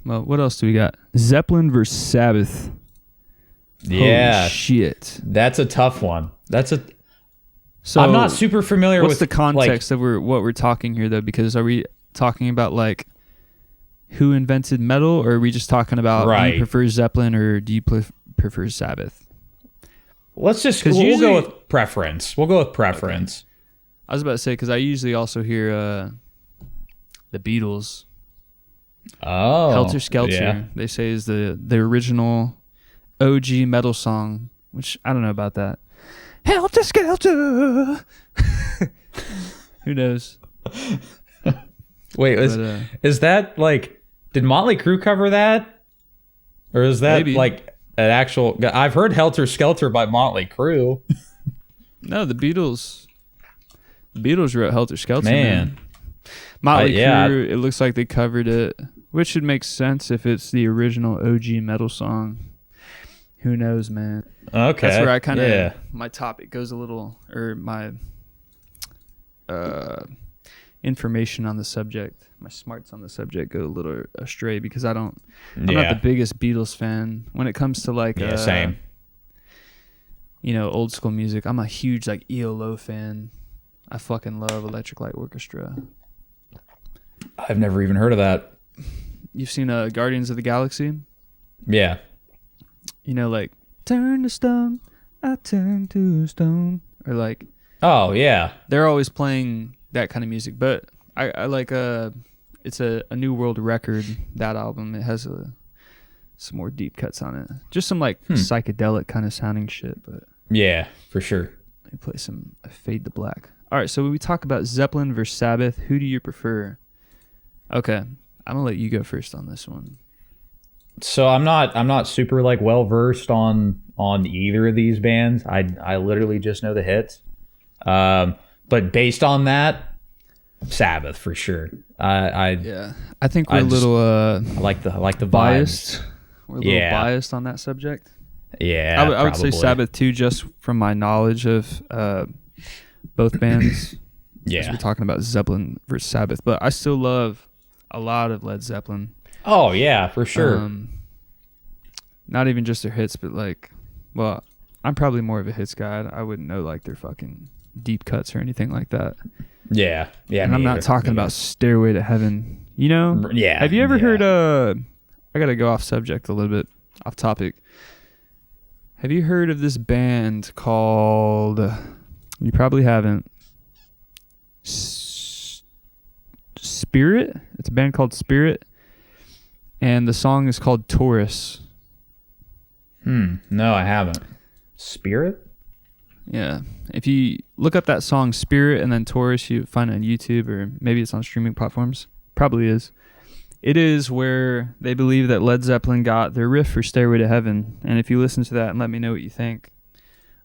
Well, what else do we got? Zeppelin versus Sabbath. Yeah. Holy shit. That's a tough one. So I'm not super familiar with... What's the context of what we're talking here, though? Because are we talking about, like, who invented metal, or are we just talking about do you prefer Zeppelin or do you prefer Sabbath? Let's just... We'll go with preference. Okay. I was about to say, because I usually also hear the Beatles. Oh. Helter Skelter, they say, is the original OG metal song, which I don't know about that. Helter Skelter! Who knows? Wait, is that like... Did Motley Crue cover that? Or is that like an actual... I've heard Helter Skelter by Motley Crue. No, the Beatles wrote Helter Skelter, man. Motley Crue, it looks like they covered it, which should make sense if it's the original OG metal song. Who knows, man? Okay. That's where I kind of... My topic goes a little... Or my... information on the subject. My smarts on the subject go a little astray because I'm not the biggest Beatles fan when it comes to like same. Old school music. I'm a huge like ELO fan. I fucking love Electric Light Orchestra. I've never even heard of that. You've seen Guardians of the Galaxy? Yeah. Like turn to stone, I turn to stone, or like. Oh yeah. They're always playing that kind of music, but I like it's a New World Record, that album. It has some more deep cuts on it. Just some like psychedelic kind of sounding shit, but yeah, for sure. Let me play some Fade to Black. All right, so when we talk about Zeppelin versus Sabbath, who do you prefer? Okay, I'm gonna let you go first on this one. So I'm not super like well versed on either of these bands. I literally just know the hits. But based on that, Sabbath for sure. I think we're a little I like the biased. vibes. We're a little biased on that subject. Yeah, I would say Sabbath too, just from my knowledge of both bands. Yeah, we're talking about Zeppelin versus Sabbath, but I still love a lot of Led Zeppelin. Oh yeah, for sure. Not even just their hits, but like, well, I'm probably more of a hits guy. I wouldn't know like their fucking deep cuts or anything like that. Yeah. And I'm not talking about Stairway to Heaven. Yeah. Have you ever heard I gotta go off subject a little bit, off topic. Have you heard of this band called, you probably haven't, Spirit? It's a band called Spirit, and the song is called Taurus. No, I haven't. Spirit? Yeah. If you look up that song Spirit and then Taurus, you find it on YouTube, or maybe it's on streaming platforms. Probably is. It is where they believe that Led Zeppelin got their riff for Stairway to Heaven. And if you listen to that and let me know what you think,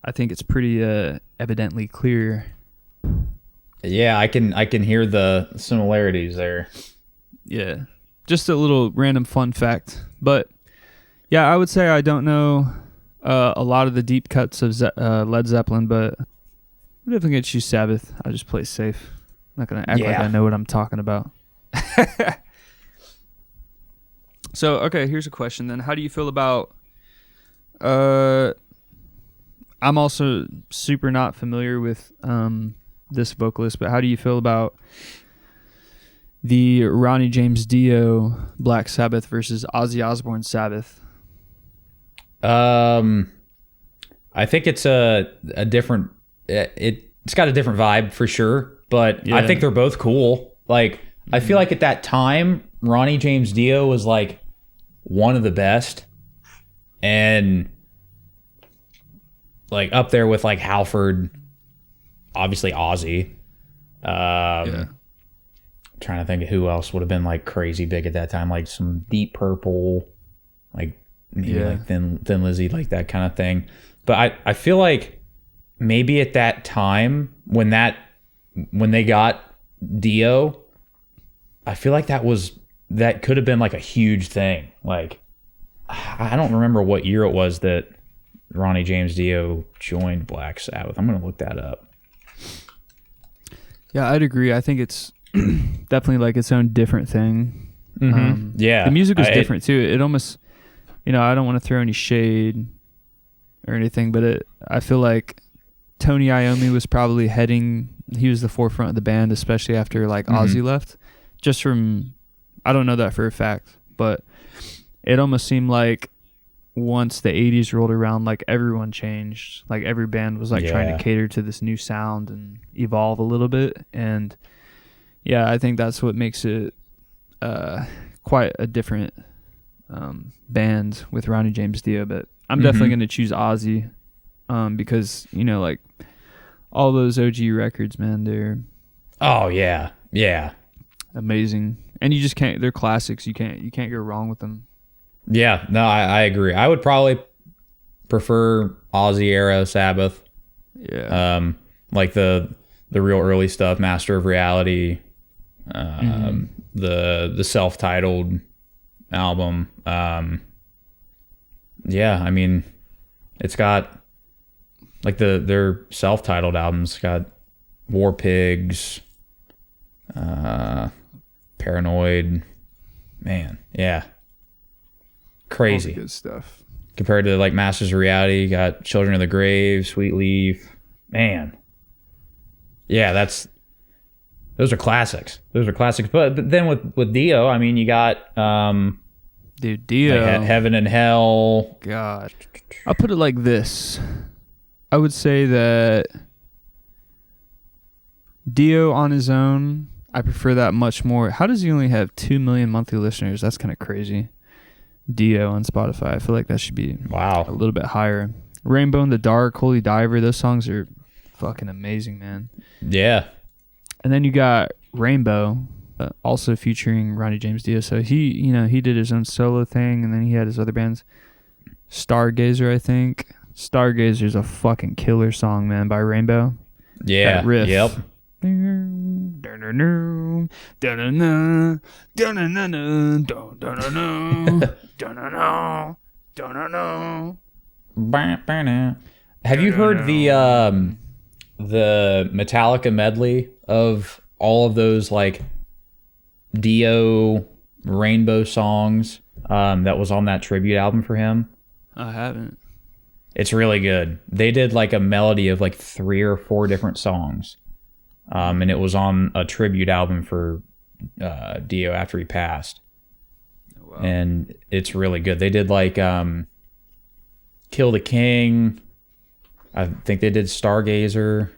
I think it's pretty evidently clear. Yeah, I can hear the similarities there. Yeah. Just a little random fun fact. But yeah, I would say I don't know a lot of the deep cuts of Led Zeppelin, but I'm definitely going to choose Sabbath. I'll just play it safe. I'm not going to act like I know what I'm talking about. So, okay, here's a question then. How do you feel about... I'm also super not familiar with this vocalist, but how do you feel about the Ronnie James Dio Black Sabbath versus Ozzy Osbourne Sabbath? I think it's a different... It's got a different vibe for sure, but I think they're both cool. Like, I feel like at that time, Ronnie James Dio was like one of the best, and like up there with like Halford, obviously Ozzy. Trying to think of who else would have been like crazy big at that time, like some Deep Purple, like maybe like Thin Lizzy, like that kind of thing. But I feel like maybe at that time when they got Dio, I feel like that could have been like a huge thing. Like, I don't remember what year it was that Ronnie James Dio joined Black Sabbath. I'm going to look that up. Yeah, I'd agree. I think it's definitely like its own different thing. Mm-hmm. The music was different too. It almost, I don't want to throw any shade or anything, but I feel like Tony Iommi was probably he was the forefront of the band, especially after like Ozzy left. Just from, I don't know that for a fact, but it almost seemed like once the 80s rolled around, like everyone changed. Like every band was like trying to cater to this new sound and evolve a little bit. And yeah, I think that's what makes it quite a different band with Ronnie James Dio. But I'm definitely going to choose Ozzy because, like all those OG records, man, they're amazing. And you just can't, they're classics. You can't go wrong with them. Yeah, no, I agree. I would probably prefer Ozzy era Sabbath. Yeah. Like the real early stuff, Master of Reality, the self-titled album. Yeah, I mean, it's got like their self-titled albums got War Pigs, Paranoid. Man, yeah. All Crazy. the good stuff. Compared to like Masters of Reality, you got Children of the Grave, Sweet Leaf. Man. Yeah, those are classics. But then with Dio, I mean, you got Dude, Dio. like Heaven and Hell. God. I'll put it like this. I would say that Dio on his own, I prefer that much more. How does he only have 2 million monthly listeners? That's kind of crazy. Dio on Spotify. I feel like that should be a little bit higher. Rainbow in the Dark, Holy Diver, those songs are fucking amazing, man. Yeah. And then you got Rainbow, also featuring Ronnie James Dio. So he did his own solo thing, and then he had his other bands. Stargazer, I think. Stargazer's a fucking killer song, man, by Rainbow. Yeah. That riff. Yep. Have you heard the Metallica medley of all of those like Dio Rainbow songs that was on that tribute album for him? I haven't. It's really good. They did like a melody of like 3 or 4 different songs. And it was on a tribute album for Dio after he passed. Oh, wow. And it's really good. They did like Kill the King. I think they did Stargazer.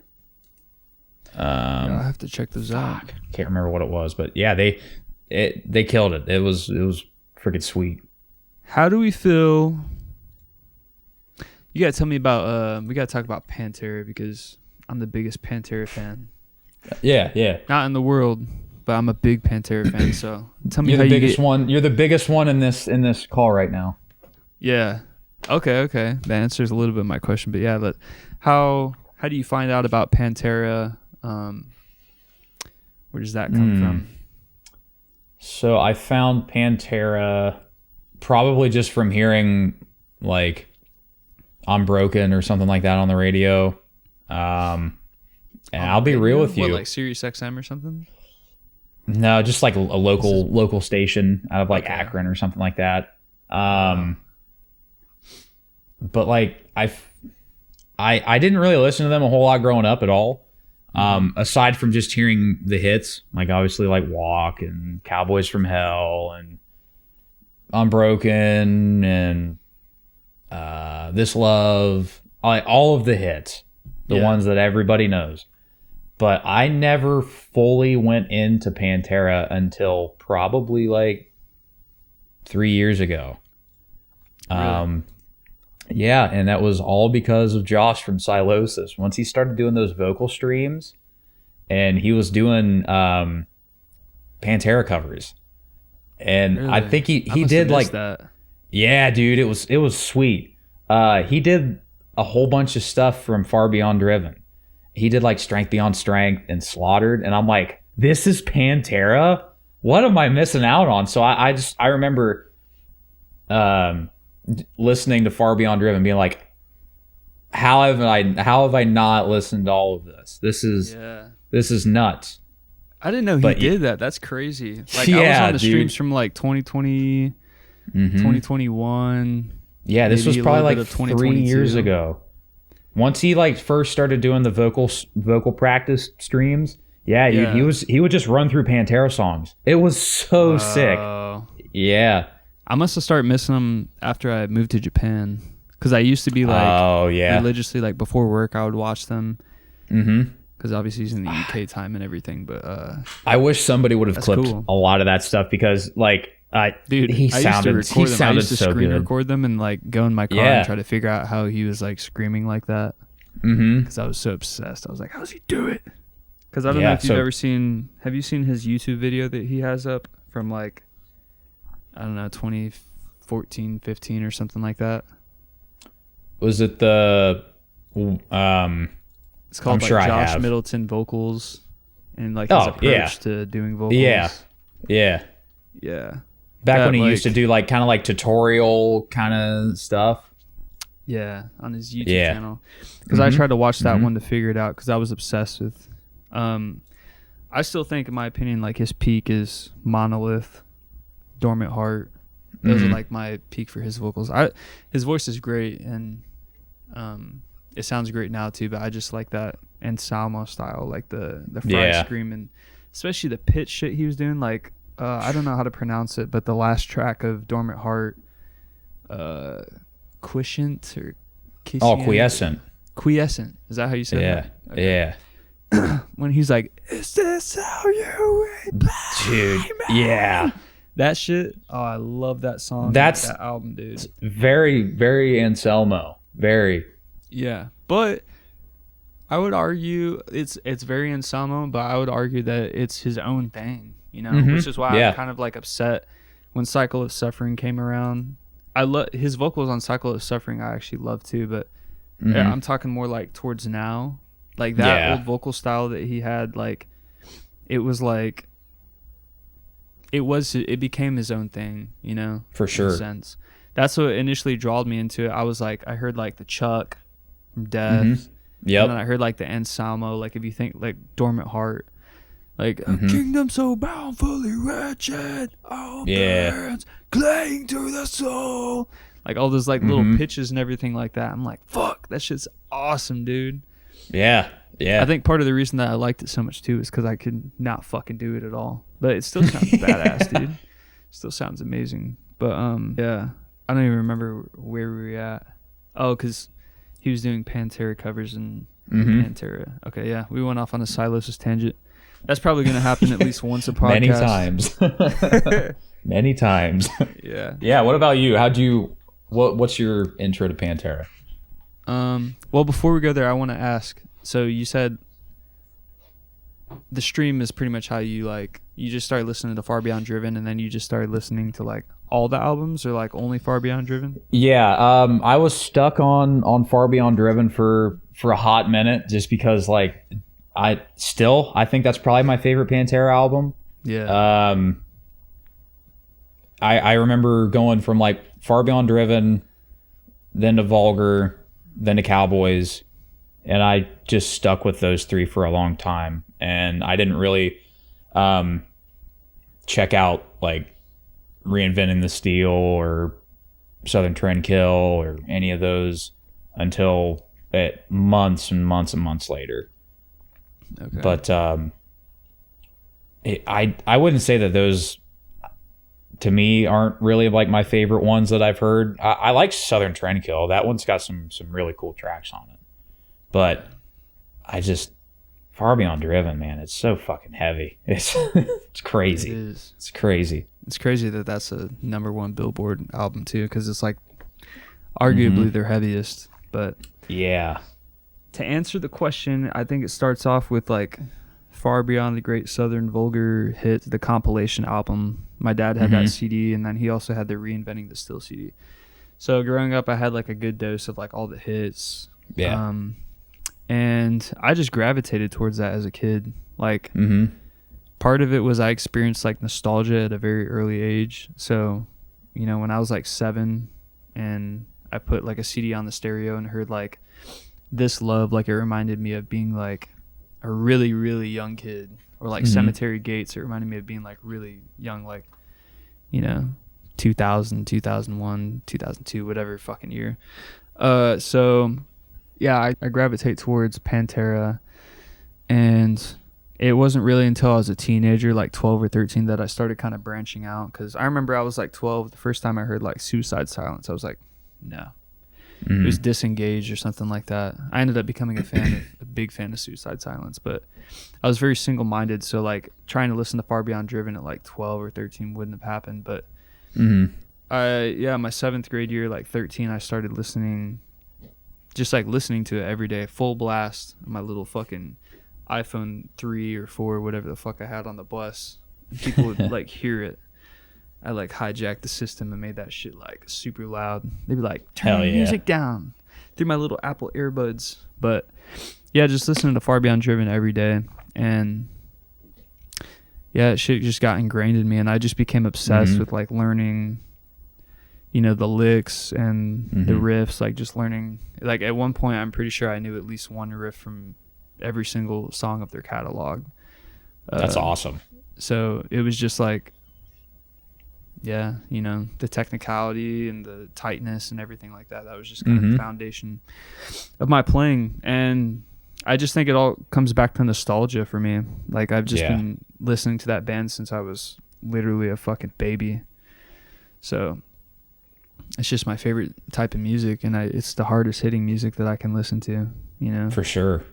I have to check those out. Can't remember what it was, but yeah, they killed it. It was freaking sweet. How do we feel? You gotta tell me about. We gotta talk about Pantera because I'm the biggest Pantera fan. Yeah. Not in the world, but I'm a big Pantera fan. So tell me You're how the you biggest get. one. You're the biggest one in this call right now. Yeah. Okay. That answers a little bit of my question, but yeah. How do you find out about Pantera? Where does that come from? So I found Pantera probably just from hearing like I'm Broken or something like that on the radio. And I'll be real with you. What, like Sirius XM or something? No, just like a local station out of like Akron or something like that. But like I didn't really listen to them a whole lot growing up at all. Aside from just hearing the hits, like obviously like Walk and Cowboys from Hell and Unbroken and This Love, all of the hits, the ones that everybody knows. But I never fully went into Pantera until probably like 3 years ago. Really? Yeah, and that was all because of Josh from Silosis. Once he started doing those vocal streams, and he was doing Pantera covers, and Really? I think he did like that. Yeah, dude, it was sweet. He did a whole bunch of stuff from Far Beyond Driven. He did like Strength Beyond Strength and Slaughtered, and I'm like, this is Pantera? What am I missing out on? So I remember listening to Far Beyond Driven, being like, how have I not listened to all of this? This is nuts. I didn't know he did that. That's crazy. Like I was on the streams from like 2020, 2021. Yeah, this was probably like 3 years ago. Once he like first started doing the vocal practice streams, he would just run through Pantera songs. It was so sick. Yeah. I must have started missing them after I moved to Japan, because I used to be like religiously, like before work I would watch them. Because obviously he's in the UK time and everything. But I wish somebody would have clipped a lot of that stuff, because like dude, he sounded so good. I used to screen record them and like go in my car and try to figure out how he was like screaming like that. Because I was so obsessed. I was like, how does he do it? Because I don't know if you've ever seen. Have you seen his YouTube video that he has up from like, I don't know, 2014, 15 or something like that? Was it the it's called Josh Middleton vocals, and like his approach to doing vocals. Yeah. Back when he used to do like kind of like tutorial kind of stuff. Yeah, on his YouTube channel. Because I tried to watch that one to figure it out, because I was obsessed with. I still think, in my opinion, like his peak is Monolith, Dormant Heart. Those are like my peak for his vocals. His voice is great, and it sounds great now too. But I just like that Anselmo style, like the fry scream, and especially the pitch shit he was doing. Like I don't know how to pronounce it, but the last track of Dormant Heart, Quiescent or Quiescent. Quiescent. Is that how you say that? Okay. Yeah. When he's like, "Is this how you replay Dude, me?" yeah. That shit. Oh, I love that song. That's that album, dude. Very, very Anselmo. Very. Yeah, but I would argue it's very Anselmo, but I would argue that it's his own thing, you know, which is why I'm kind of like upset when Cycle of Suffering came around. I love his vocals on Cycle of Suffering. I actually love too, but yeah, I'm talking more like towards now, like that old vocal style that he had. Like it was like it became his own thing, you know, for sure. In a sense. That's what initially drawed me into it. I was like, I heard like the Chuck from Death. Yep. And then I heard like the Anselmo, like if you think like Dormant Heart, like a kingdom so bountifully wretched, all burns, cling to the soul. Like all those like little pitches and everything like that. I'm like, fuck, that shit's awesome, dude. Yeah. Yeah. I think part of the reason that I liked it so much too is because I could not fucking do it at all. But it still sounds badass, dude. Still sounds amazing. But yeah, I don't even remember where we were at. Oh, because he was doing Pantera covers and Pantera. Okay, yeah, we went off on a Silosis tangent. That's probably gonna happen at least once a podcast. Many times. Many times. Yeah. Yeah. What about you? What's your intro to Pantera? Well, before we go there, I want to ask. So you said the stream is pretty much how you just started listening to Far Beyond Driven, and then you just started listening to like all the albums, or like only Far Beyond Driven? Yeah, I was stuck on Far Beyond Driven for a hot minute, just because like I think that's probably my favorite Pantera album. Yeah. I remember going from like Far Beyond Driven, then to Vulgar, then to Cowboys, and I just stuck with those three for a long time. And I didn't really check out like Reinventing the Steel or Southern Trendkill or any of those until months and months and months later. Okay. But I wouldn't say that those to me aren't really like my favorite ones that I've heard. I like Southern Trendkill. That one's got some really cool tracks on it. But I just Far Beyond Driven, man, it's so fucking heavy. It's crazy. It is. It's crazy. It's crazy that that's a #1 Billboard album too, because it's like arguably their heaviest. But yeah, to answer the question, I think it starts off with like Far Beyond the Great Southern Vulgar Hits, the compilation album. My dad had that CD, and then he also had the Reinventing the Steel CD. So growing up, I had like a good dose of like all the hits. Yeah. And I just gravitated towards that as a kid. Like, part of it was I experienced like nostalgia at a very early age. So, you know, when I was like 7 and I put like a CD on the stereo and heard like This Love, like it reminded me of being like a really, really young kid. Or like Cemetery Gates, it reminded me of being like really young, like, you know, 2000, 2001, 2002, whatever fucking year. So yeah, I gravitate towards Pantera, and it wasn't really until I was a teenager, like 12 or 13, that I started kind of branching out. Because I remember I was like 12, the first time I heard like Suicide Silence, I was like, no. It was Disengaged or something like that. I ended up becoming a big fan of Suicide Silence, but I was very single-minded, so like trying to listen to Far Beyond Driven at like 12 or 13 wouldn't have happened. But my 7th grade year, like 13, I started listening to it every day, full blast on my little fucking iPhone 3 or 4, whatever the fuck I had on the bus. People would like hear it. I like hijacked the system and made that shit like super loud. They'd be like, turn the music down through my little Apple earbuds. But yeah, just listening to Far Beyond Driven every day. And yeah, shit just got ingrained in me, and I just became obsessed with like learning, you know, the licks and the riffs, like just learning. Like at one point, I'm pretty sure I knew at least one riff from every single song of their catalog. That's awesome. So it was just like, yeah, you know, the technicality and the tightness and everything like that. That was just kind of the foundation of my playing. And I just think it all comes back to nostalgia for me. Like, I've just been listening to that band since I was literally a fucking baby. So it's just my favorite type of music, and it's the hardest hitting music that I can listen to, you know? For sure.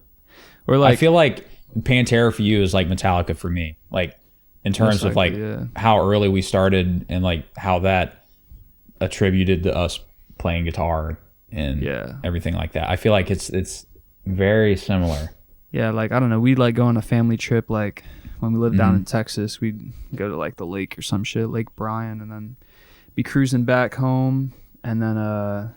Or like, I feel like Pantera for you is like Metallica for me. Like, in terms of like how early we started and like how that attributed to us playing guitar and everything like that. I feel like it's very similar. Yeah, like, I don't know, we'd like go on a family trip, like when we lived down in Texas, we'd go to like the lake or some shit, Lake Bryan, and then be cruising back home, and then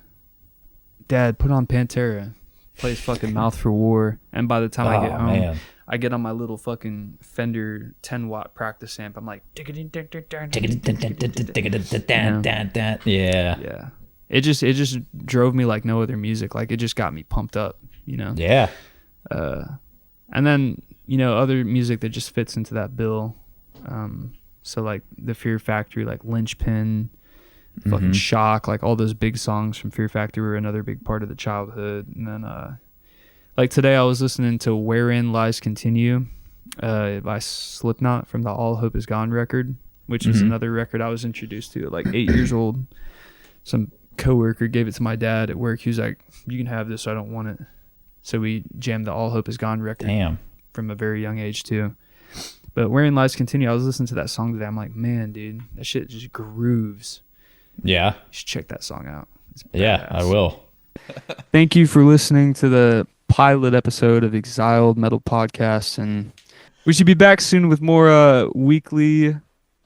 Dad, put on Pantera, plays fucking Mouth for War, and by the time I get home, I get on my little fucking Fender 10-watt practice amp. I'm like, yeah. It just drove me like no other music. Like, it just got me pumped up, you know? Yeah. And then, you know, other music that just fits into that bill. So like the Fear Factory, like Lynchpin, fucking Shock, like all those big songs from Fear Factory were another big part of the childhood. And then, like today I was listening to Wherein Lies Continue by Slipknot from the All Hope Is Gone record, which is another record I was introduced to at like 8 years old. Some coworker gave it to my dad at work. He was like, you can have this, I don't want it. So we jammed the All Hope Is Gone record from a very young age too. But Wherein Lies Continue, I was listening to that song today. I'm like, man, dude, that shit just grooves. Yeah. You should check that song out. Yeah, I will. Thank you for listening to the pilot episode of Exiled Metal Podcast, and we should be back soon with more weekly.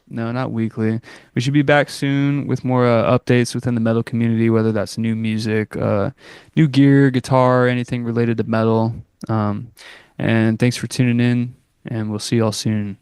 No, not weekly. We should be back soon with more updates within the metal community, whether that's new music, new gear, guitar, anything related to metal. And thanks for tuning in, and we'll see y'all soon.